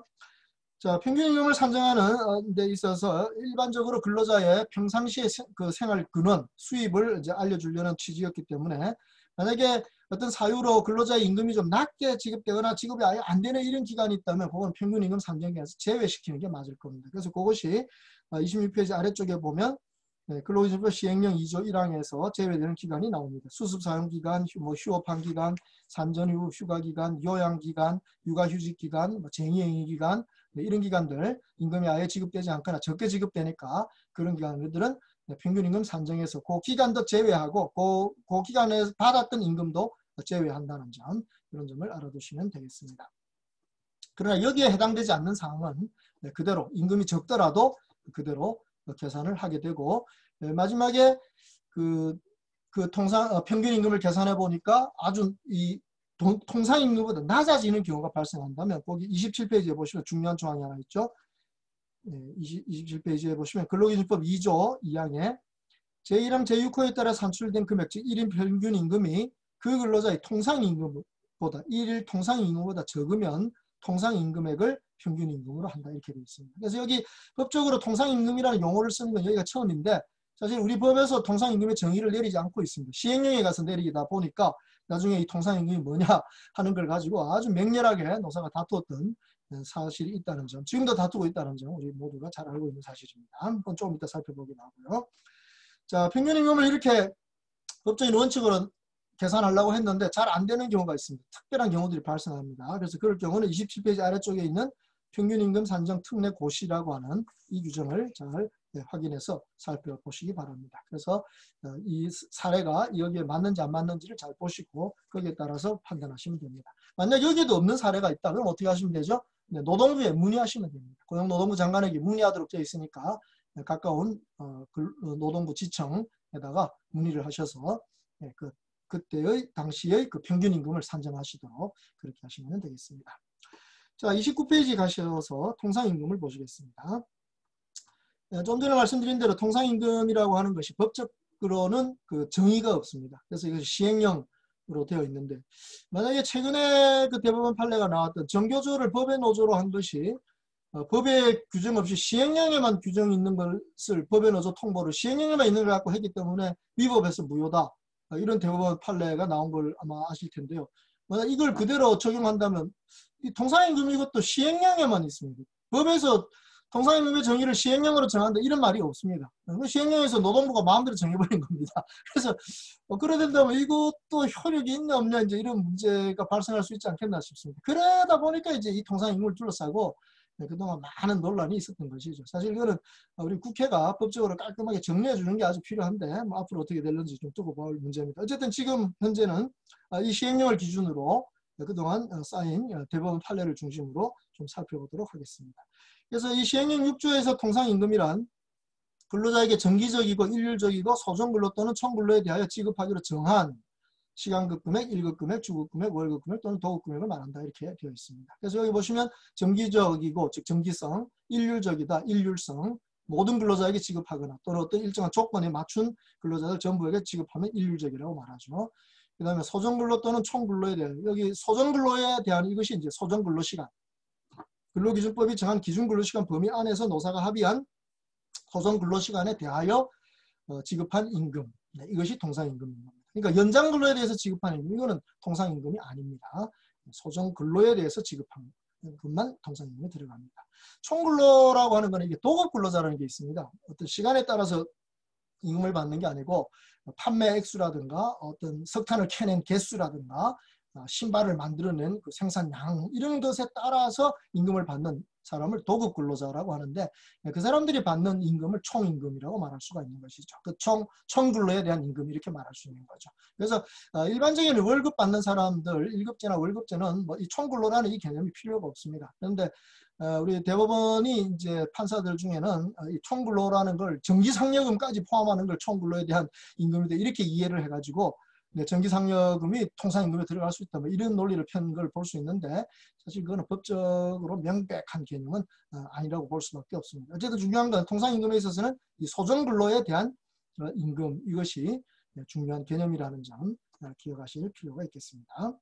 자, 평균임금을 산정하는 데 있어서 일반적으로 근로자의 평상시의 그 생활 근원, 수입을 이제 알려주려는 취지였기 때문에 만약에 어떤 사유로 근로자의 임금이 좀 낮게 지급되거나 지급이 아예 안 되는 이런 기간이 있다면 그건 평균임금 산정에서 제외시키는 게 맞을 겁니다. 그래서 그것이 26페이지 아래쪽에 보면 근로기준법 시행령 2조 1항에서 제외되는 기간이 나옵니다. 수습사용기간, 뭐 휴업한 기간, 산전후 휴가기간, 요양기간, 육아휴직기간, 뭐 쟁의행위기간 이런 기간들 임금이 아예 지급되지 않거나 적게 지급되니까 그런 기간들은 평균임금 산정에서 그 기간도 제외하고 그 기간에 받았던 임금도 제외한다는 점 이런 점을 알아두시면 되겠습니다. 그러나 여기에 해당되지 않는 사항은 그대로 임금이 적더라도 그대로 계산을 하게 되고 마지막에 그 평균임금을 계산해 보니까 아주 이 통상임금보다 낮아지는 경우가 발생한다면 거기 27페이지에 보시면 중요한 조항이 하나 있죠. 27페이지에 보시면 근로기준법 2조 2항에 제1항 제6호에 따라 산출된 금액 즉 1인 평균임금이 그 근로자의 통상임금보다 1일 통상임금보다 적으면 통상임금액을 평균임금으로 한다 이렇게 되어 있습니다. 그래서 여기 법적으로 통상임금이라는 용어를 쓰는 건 여기가 처음인데 사실 우리 법에서 통상임금의 정의를 내리지 않고 있습니다. 시행령에 가서 내리다 보니까 나중에 이 통상임금이 뭐냐 하는 걸 가지고 아주 맹렬하게 노사가 다투었던 사실이 있다는 점, 지금도 다투고 있다는 점 우리 모두가 잘 알고 있는 사실입니다. 그건 조금 이따 살펴보기로 하고요. 자, 평균임금을 이렇게 법적인 원칙으로 계산하려고 했는데 잘 안 되는 경우가 있습니다. 특별한 경우들이 발생합니다. 그래서 그럴 경우는 27페이지 아래쪽에 있는 평균임금 산정 특례 고시라고 하는 이 규정을 잘 확인해서 살펴보시기 바랍니다. 그래서 이 사례가 여기에 맞는지 안 맞는지를 잘 보시고 거기에 따라서 판단하시면 됩니다. 만약 여기에도 없는 사례가 있다 그럼 어떻게 하시면 되죠? 노동부에 문의하시면 됩니다. 고용노동부 장관에게 문의하도록 되어 있으니까 가까운 노동부 지청에다가 문의를 하셔서 그때의 당시의 그 평균임금을 산정하시도록 그렇게 하시면 되겠습니다. 자, 29페이지 가셔서 통상임금을 보시겠습니다. 좀 전에 말씀드린 대로 통상임금이라고 하는 것이 법적으로는 그 정의가 없습니다. 그래서 이것이 시행령으로 되어 있는데 만약에 최근에 그 대법원 판례가 나왔던 정교조를 법의 노조로 한 것이 법에 규정 없이 시행령에만 규정이 있는 것을 법의 노조 통보를 시행령에만 있는 걸 갖고 했기 때문에 위법해서 무효다. 이런 대법원 판례가 나온 걸 아마 아실 텐데요. 만약 이걸 그대로 적용한다면 이 통상임금 이것도 시행령에만 있습니다. 법에서 통상임금의 정의를 시행령으로 정한다 이런 말이 없습니다. 시행령에서 노동부가 마음대로 정해버린 겁니다. 그래서 그래 된다면 이것도 효력이 있냐 없냐 이제 이런 문제가 발생할 수 있지 않겠나 싶습니다. 그러다 보니까 이제 이 통상임금을 둘러싸고 그동안 많은 논란이 있었던 것이죠. 사실 이거는 우리 국회가 법적으로 깔끔하게 정리해 주는 게 아주 필요한데 뭐 앞으로 어떻게 될는지 좀 두고 볼 문제입니다. 어쨌든 지금 현재는 이 시행령을 기준으로 그동안 쌓인 대법원 판례를 중심으로 좀 살펴보도록 하겠습니다. 그래서 이 시행령 6조에서 통상임금이란 근로자에게 정기적이고 일률적이고 소정근로 또는 총근로에 대하여 지급하기로 정한 시간급 금액, 1급 금액, 주급 금액, 월급 금액 또는 도급 금액을 말한다 이렇게 되어 있습니다. 그래서 여기 보시면 정기적이고 즉 정기성, 일률적이다, 일률성 모든 근로자에게 지급하거나 또는 어떤 일정한 조건에 맞춘 근로자들 전부에게 지급하면 일률적이라고 말하죠. 그 다음에 소정근로 또는 총근로에 대한 여기 소정근로에 대한 이것이 이제 소정근로시간 근로기준법이 정한 기준근로시간 범위 안에서 노사가 합의한 소정근로시간에 대하여 지급한 임금 이것이 통상임금입니다. 그러니까 연장근로에 대해서 지급하는 임금 이거는 통상임금이 아닙니다. 소정근로에 대해서 지급한 임금만 통상임금에 들어갑니다. 총근로라고 하는 것은 이게 도급근로자라는 게 있습니다. 어떤 시간에 따라서 임금을 받는 게 아니고 판매 액수라든가 어떤 석탄을 캐낸 개수라든가 신발을 만들어낸 그 생산량 이런 것에 따라서 임금을 받는 사람을 도급 근로자라고 하는데 그 사람들이 받는 임금을 총임금이라고 말할 수가 있는 것이죠. 그 총근로에 대한 임금 이렇게 말할 수 있는 거죠. 그래서 일반적인 월급 받는 사람들 1급제나 월급제는 뭐 이 총근로라는 이 개념이 필요가 없습니다. 그런데 우리 대법원이 이제 판사들 중에는 이 총근로라는 걸 정기상여금까지 포함하는 걸 총근로에 대한 임금인데 이렇게 이해를 해가지고 정기상여금이 통상임금에 들어갈 수 있다. 뭐 이런 논리를 편 걸 볼 수 있는데 사실 그거는 법적으로 명백한 개념은 아니라고 볼 수밖에 없습니다. 어쨌든 중요한 건 통상임금에 있어서는 이 소정근로에 대한 임금 이것이 중요한 개념이라는 점 기억하실 필요가 있겠습니다.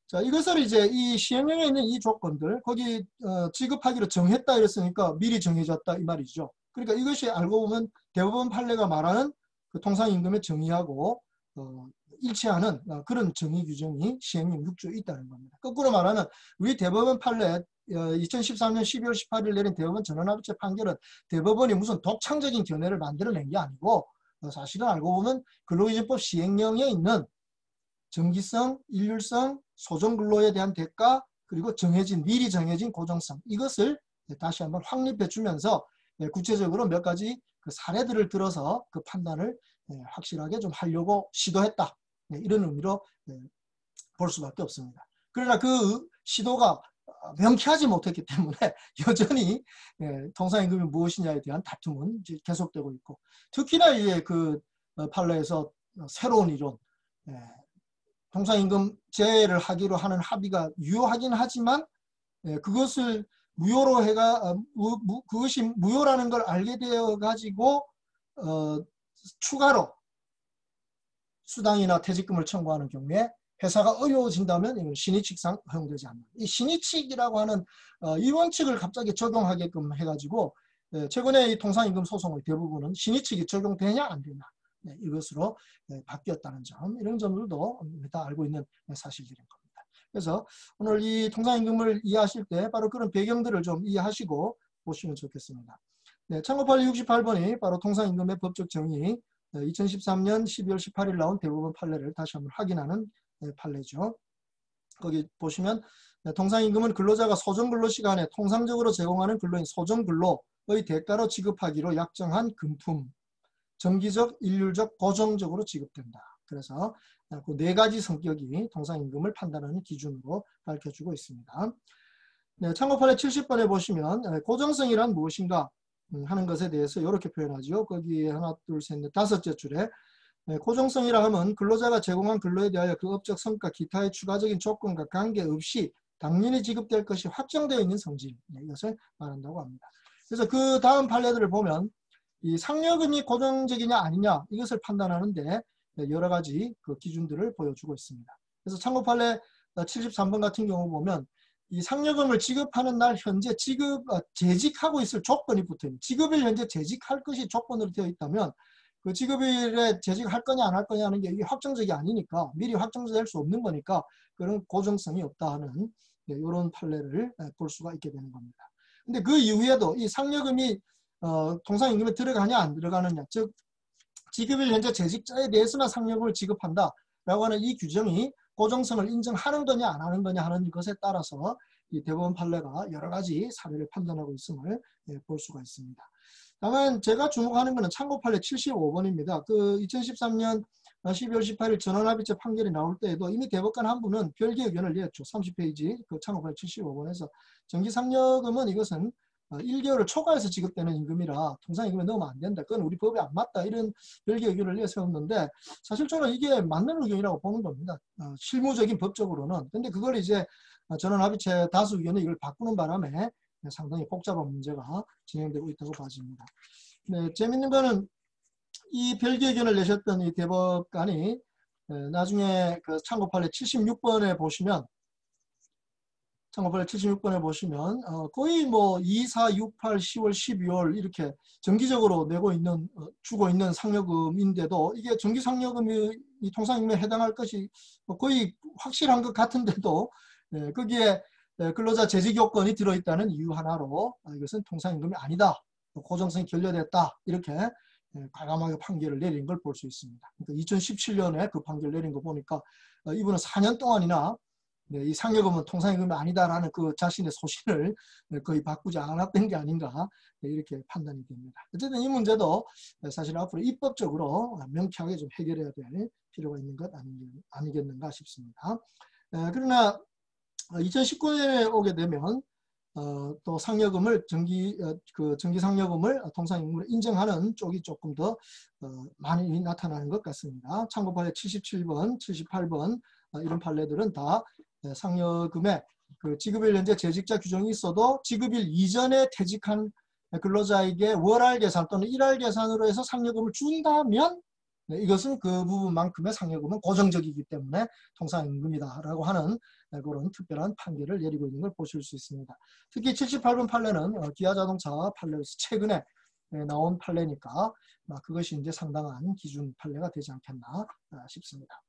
자, 이것을 이제 이 시행령에 있는 이 조건들 거기 지급하기로 정했다 이랬으니까 미리 정해졌다 이 말이죠. 그러니까 이것이 알고 보면 대법원 판례가 말하는 그 통상임금의 정의하고 일치하는 그런 정의 규정이 시행령 6조에 있다는 겁니다. 거꾸로 말하면 우리 대법원 판례 2013년 12월 18일 내린 대법원 전원합의체 판결은 대법원이 무슨 독창적인 견해를 만들어낸 게 아니고 사실은 알고 보면 근로기준법 시행령에 있는 정기성, 일률성, 소정근로에 대한 대가 그리고 미리 정해진 고정성 이것을 다시 한번 확립해 주면서 구체적으로 몇 가지 그 사례들을 들어서 그 판단을 확실하게 좀 하려고 시도했다. 이런 의미로 볼 수밖에 없습니다. 그러나 그 시도가 명쾌하지 못했기 때문에 여전히 통상임금이 무엇이냐에 대한 다툼은 계속되고 있고 특히나 이제 그 판례에서 새로운 이론 통상임금제를 하기로 하는 합의가 유효하긴 하지만 그것을 무효로 그것이 무효라는 걸 알게 되어 가지고 추가로 수당이나 퇴직금을 청구하는 경우에 회사가 어려워진다면 이건 신의칙상 허용되지 않는다. 이 신의칙이라고 하는 이 원칙을 갑자기 적용하게끔 해가지고 최근에 이 통상임금 소송의 대부분은 신의칙이 적용되냐 안 되냐 이것으로 바뀌었다는 점 이런 점들도 다 알고 있는 사실들인 겁니다. 그래서 오늘 이 통상임금을 이해하실 때 바로 그런 배경들을 좀 이해하시고 보시면 좋겠습니다. 참고 판례 68번이 바로 통상임금의 법적 정의 2013년 12월 18일 나온 대법원 판례를 다시 한번 확인하는 판례죠. 거기 보시면 통상임금은 근로자가 소정근로시간에 통상적으로 제공하는 근로인 소정근로의 대가로 지급하기로 약정한 금품, 정기적, 일률적, 고정적으로 지급된다. 그래서 그 네 가지 성격이 통상임금을 판단하는 기준으로 밝혀주고 있습니다. 네, 참고 판례 70번에 보시면 고정성이란 무엇인가 하는 것에 대해서 이렇게 표현하죠. 거기에 하나, 둘, 셋, 넷, 다섯째 줄에 고정성이라 하면 근로자가 제공한 근로에 대하여 그 업적 성과 기타의 추가적인 조건과 관계없이 당연히 지급될 것이 확정되어 있는 성질, 이것을 말한다고 합니다. 그래서 그 다음 판례들을 보면 이 상여금이 고정적이냐 아니냐 이것을 판단하는데 여러 가지 그 기준들을 보여주고 있습니다. 그래서 참고 판례 73번 같은 경우 보면 이 상여금을 지급하는 날 현재 재직하고 있을 조건이 붙어있는, 지급일 현재 재직할 것이 조건으로 되어 있다면 그 지급일에 재직할 거냐 안 할 거냐 하는 게 이게 확정적이 아니니까, 미리 확정될 수 없는 거니까 그런 고정성이 없다 하는 이런 판례를 볼 수가 있게 되는 겁니다. 근데 그 이후에도 이 상여금이 통상임금에 들어가냐 안 들어가느냐, 즉 지급일 현재 재직자에 대해서만 상여금을 지급한다라고 하는 이 규정이 고정성을 인정하는 거냐 안 하는 거냐 하는 것에 따라서 이 대법원 판례가 여러 가지 사례를 판단하고 있음을 볼 수가 있습니다. 다만 제가 주목하는 것은 참고 판례 75번입니다. 그 2013년 12월 18일 전원합의체 판결이 나올 때에도 이미 대법관 한 분은 별개 의견을 내었죠. 30페이지 그 참고 판례 75번에서 정기상여금은 이것은 1개월을 초과해서 지급되는 임금이라 통상임금에 넣으면 안 된다. 그건 우리 법에 안 맞다. 이런 별개 의견을 내세웠는데 사실 저는 이게 맞는 의견이라고 보는 겁니다. 실무적인 법적으로는. 근데 그걸 이제 전원합의체 다수 의견이 이걸 바꾸는 바람에 상당히 복잡한 문제가 진행되고 있다고 봐집니다. 네, 재밌는 거는 이 별개 의견을 내셨던 이 대법관이 나중에 그 참고 판례 76번에 보시면 참고판례 76번에 보시면 거의 뭐 2, 4, 6, 8, 10월, 12월 이렇게 정기적으로 내고 있는 주고 있는 상여금인데도 이게 정기상여금이 이 통상임금에 해당할 것이 거의 확실한 것 같은데도 거기에 근로자 재직 요건이 들어있다는 이유 하나로 이것은 통상임금이 아니다, 고정성이 결여됐다, 이렇게 과감하게 판결을 내린 걸 볼 수 있습니다. 그러니까 2017년에 그 판결 내린 거 보니까 이분은 4년 동안이나 이 상여금은 통상임금이 아니다라는 그 자신의 소신을 거의 바꾸지 않았던 게 아닌가, 이렇게 판단이 됩니다. 어쨌든 이 문제도 사실 앞으로 입법적으로 명쾌하게 좀 해결해야 될 필요가 있는 것 아니겠는가 싶습니다. 그러나 2019년에 오게 되면 또 상여금을 정기 상여금을 통상임금으로 인정하는 쪽이 조금 더 많이 나타나는 것 같습니다. 참고 판례 77번, 78번 이런 판례들은 다 상여금에 그 지급일 현재 재직자 규정이 있어도 지급일 이전에 퇴직한 근로자에게 월할 계산 또는 일할 계산으로 해서 상여금을 준다면 이것은 그 부분만큼의 상여금은 고정적이기 때문에 통상임금이다라고 하는 그런 특별한 판결을 내리고 있는 걸 보실 수 있습니다. 특히 78번 판례는 기아자동차 판례로서 최근에 나온 판례니까 그것이 이제 상당한 기준 판례가 되지 않겠나 싶습니다.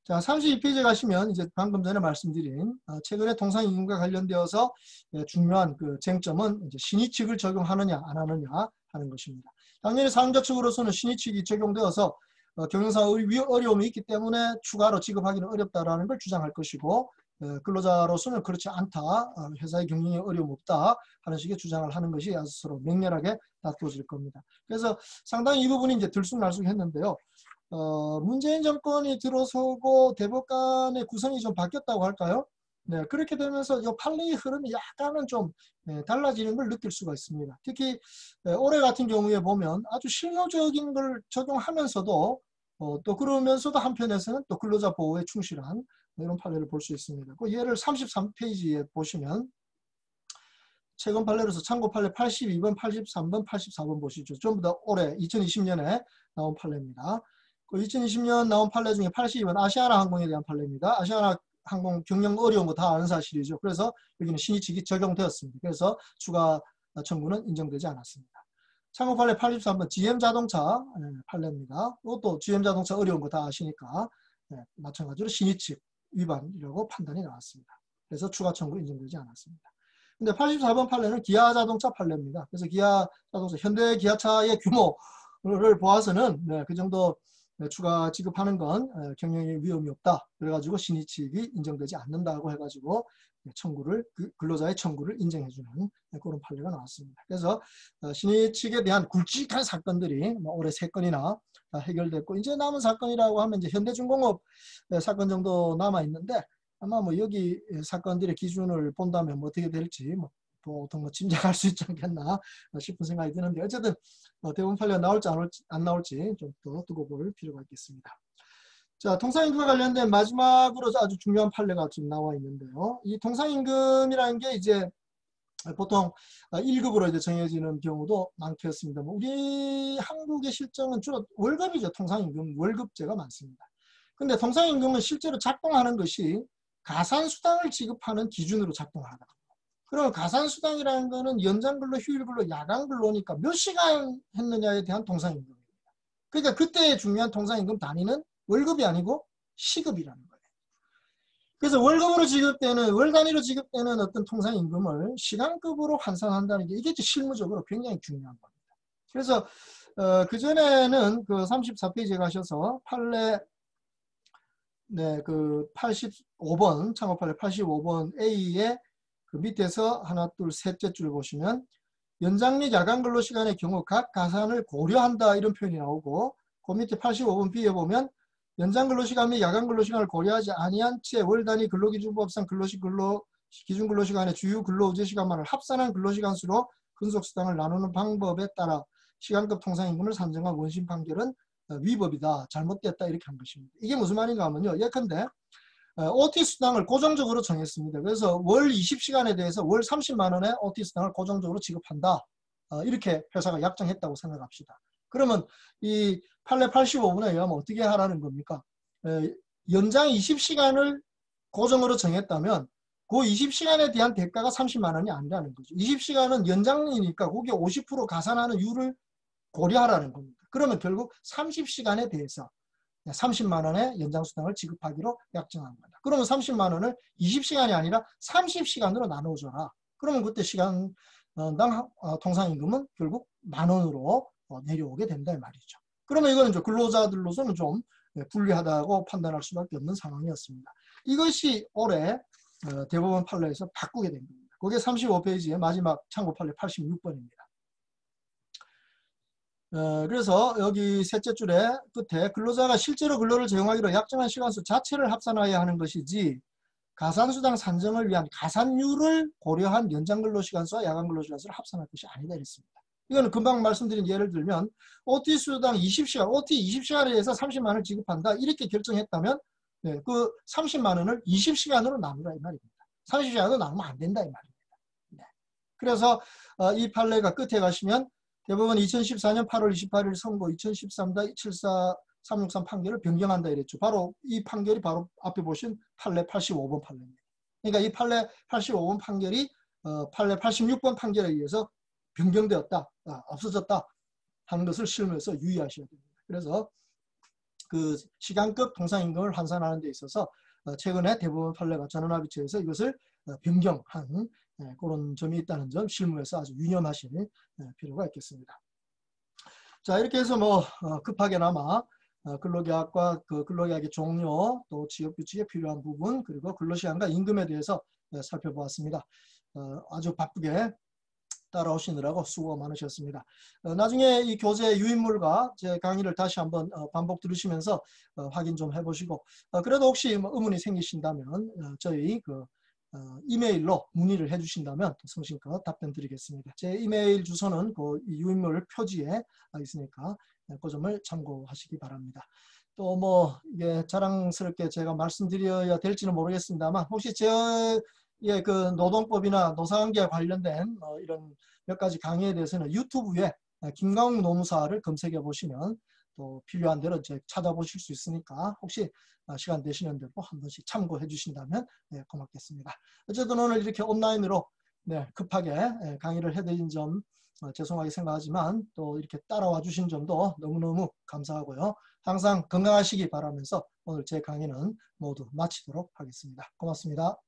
자, 32페이지에 가시면 이제 방금 전에 말씀드린 최근에 통상임금과 관련되어서 중요한 그 쟁점은 이제 신의칙을 적용하느냐 안 하느냐 하는 것입니다. 당연히 사용자 측으로서는 신의칙이 적용되어서 경영상 어려움이 있기 때문에 추가로 지급하기는 어렵다라는 걸 주장할 것이고, 근로자로서는 그렇지 않다, 회사의 경영에 어려움 없다 하는 식의 주장을 하는 것이 아주 서로 맹렬하게 다투어질 겁니다. 그래서 상당히 이 부분이 이제 들쑥날쑥했는데요. 문재인 정권이 들어서고 대법관의 구성이 좀 바뀌었다고 할까요? 네, 그렇게 되면서 이 판례의 흐름이 약간은 좀 달라지는 걸 느낄 수가 있습니다. 특히 올해 같은 경우에 보면 아주 실무적인 걸 적용하면서도 또 그러면서도 한편에서는 또 근로자 보호에 충실한 이런 판례를 볼 수 있습니다. 그 예를 33페이지에 보시면 최근 판례로서 참고 판례 82번, 83번, 84번 보시죠. 전부 다 올해 2020년에 나온 판례입니다. 그 2020년 나온 판례 중에 82번 아시아나 항공에 대한 판례입니다. 아시아나 항공 경영 어려운 거 다 아는 사실이죠. 그래서 여기는 신의칙이 적용되었습니다. 그래서 추가 청구는 인정되지 않았습니다. 참고 판례 83번 GM자동차 판례입니다. 이것도 GM자동차 어려운 거 다 아시니까 마찬가지로 신의칙 위반이라고 판단이 나왔습니다. 그래서 추가 청구 인정되지 않았습니다. 근데 84번 판례는 기아자동차 판례입니다. 그래서 기아자동차, 현대기아차의 규모를 보아서는 그 정도 추가 지급하는 건 경영에 위험이 없다. 그래가지고 신의칙이 인정되지 않는다고 해가지고 청구를 근로자의 청구를 인정해주는 그런 판례가 나왔습니다. 그래서 신의칙에 대한 굵직한 사건들이 올해 3건이나 해결됐고 이제 남은 사건이라고 하면 이제 현대중공업 사건 정도 남아 있는데 아마 뭐 여기 사건들의 기준을 본다면 뭐 어떻게 될지 보통 짐작할 수 있지 않겠나 싶은 생각이 드는데 어쨌든 대부분 판례가 나올지 안 나올지 좀 더 두고 볼 필요가 있겠습니다. 자, 통상임금과 관련된 마지막으로 아주 중요한 판례가 지금 나와 있는데요. 이 통상임금이라는 게 이제 보통 1급으로 이제 정해지는 경우도 많겠습니다. 우리 한국의 실정은 주로 월급이죠. 통상임금, 월급제가 많습니다. 근데 통상임금은 실제로 작동하는 것이 가산수당을 지급하는 기준으로 작동하다. 그럼 가산수당이라는 거는 연장근로, 휴일근로, 야간근로니까 몇 시간 했느냐에 대한 통상임금입니다. 그러니까 그때 중요한 통상임금 단위는 월급이 아니고 시급이라는 거예요. 그래서 월급으로 지급되는, 월 단위로 지급되는 어떤 통상임금을 시간급으로 환산한다는 게 이게 실무적으로 굉장히 중요한 겁니다. 그래서 그전에는 그 34페이지에 가셔서 판례 그 85번, 창업판례 85번 A의 그 밑에서 하나, 둘, 셋째 줄 보시면 연장 및 야간 근로 시간의 경우 각 가산을 고려한다 이런 표현이 나오고 그 밑에 85번 B에 보면 연장 근로 시간 및 야간 근로 시간을 고려하지 아니한 채 월 단위 근로기준법상 기준 근로 시간의 주요 근로 우제 시간만을 합산한 근로 시간 수로 근속 수당을 나누는 방법에 따라 시간급 통상임금을 산정한 원심 판결은 위법이다, 잘못됐다 이렇게 한 것입니다. 이게 무슨 말인가 하면요. 예컨대 OT 수당을 고정적으로 정했습니다. 그래서 월 20시간에 대해서 월 30만 원의 OT 수당을 고정적으로 지급한다. 이렇게 회사가 약정했다고 생각합시다. 그러면 이 판례 85분에 의하면 어떻게 하라는 겁니까? 연장 20시간을 고정으로 정했다면 그 20시간에 대한 대가가 30만 원이 아니라는 거죠. 20시간은 연장이니까 거기에 50% 가산하는 이유를 고려하라는 겁니다. 그러면 결국 30시간에 대해서 30만 원의 연장수당을 지급하기로 약정한 거다. 그러면 30만 원을 20시간이 아니라 30시간으로 나눠줘라. 그러면 그때 시간당 통상임금은 결국 만 원으로 내려오게 된다 이 말이죠. 그러면 이거는 이제 근로자들로서는 좀 불리하다고 판단할 수밖에 없는 상황이었습니다. 이것이 올해 대법원 판례에서 바꾸게 된 겁니다. 그게 35페이지의 마지막 참고 판례 86번입니다. 그래서 여기 셋째 줄에 끝에 근로자가 실제로 근로를 제공하기로 약정한 시간수 자체를 합산하여야 하는 것이지 가산수당 산정을 위한 가산율을 고려한 연장근로시간수와 야간근로시간수를 합산할 것이 아니다 이랬습니다. 이거는 금방 말씀드린 예를 들면 OT 수당 20시간, OT 20시간에 대해서 30만 원을 지급한다 이렇게 결정했다면 그 30만 원을 20시간으로 나누라 이 말입니다. 30시간으로 나누면 안 된다 이 말입니다. 네. 그래서 이 판례가 끝에 가시면 대법원 2014년 8월 28일 선고 2013-74363 판결을 변경한다 이랬죠. 바로 이 판결이 바로 앞에 보신 판례 85번 판례입니다. 그러니까 이 판례 85번 판결이 판례 86번 판결에 의해서 변경되었다, 없어졌다 하는 것을 실무에서 유의하셔야 됩니다. 그래서 그 시간급 통상임금을 환산하는 데 있어서 최근에 대법원 판례가 전원합의체에서 이것을 변경한 그런 점이 있다는 점 실무에서 아주 유념하실 필요가 있겠습니다. 자, 이렇게 해서 뭐 급하게나마 근로계약과 그 근로계약의 종료 또 취업규칙에 필요한 부분 그리고 근로시간과 임금에 대해서 살펴보았습니다. 아주 바쁘게 따라오시느라고 수고 많으셨습니다. 나중에 이 교재 유인물과 제 강의를 다시 한번 반복 들으시면서 확인 좀 해보시고 그래도 혹시 뭐 의문이 생기신다면 저희 그 이메일로 문의를 해주신다면 성심껏 답변 드리겠습니다. 제 이메일 주소는 그 유인물 표지에 있으니까 그 점을 참고하시기 바랍니다. 또 뭐 이게 자랑스럽게 제가 말씀드려야 될지는 모르겠습니다만 혹시 제 그 노동법이나 노사관계와 관련된 이런 몇 가지 강의에 대해서는 유튜브에 김강욱 노무사를 검색해 보시면 또 필요한 대로 이제 찾아보실 수 있으니까 혹시 시간 되시는 대로 한 번씩 참고해 주신다면 고맙겠습니다. 어쨌든 오늘 이렇게 온라인으로 급하게 강의를 해드린 점 죄송하게 생각하지만 또 이렇게 따라와 주신 점도 너무너무 감사하고요. 항상 건강하시기 바라면서 오늘 제 강의는 모두 마치도록 하겠습니다. 고맙습니다.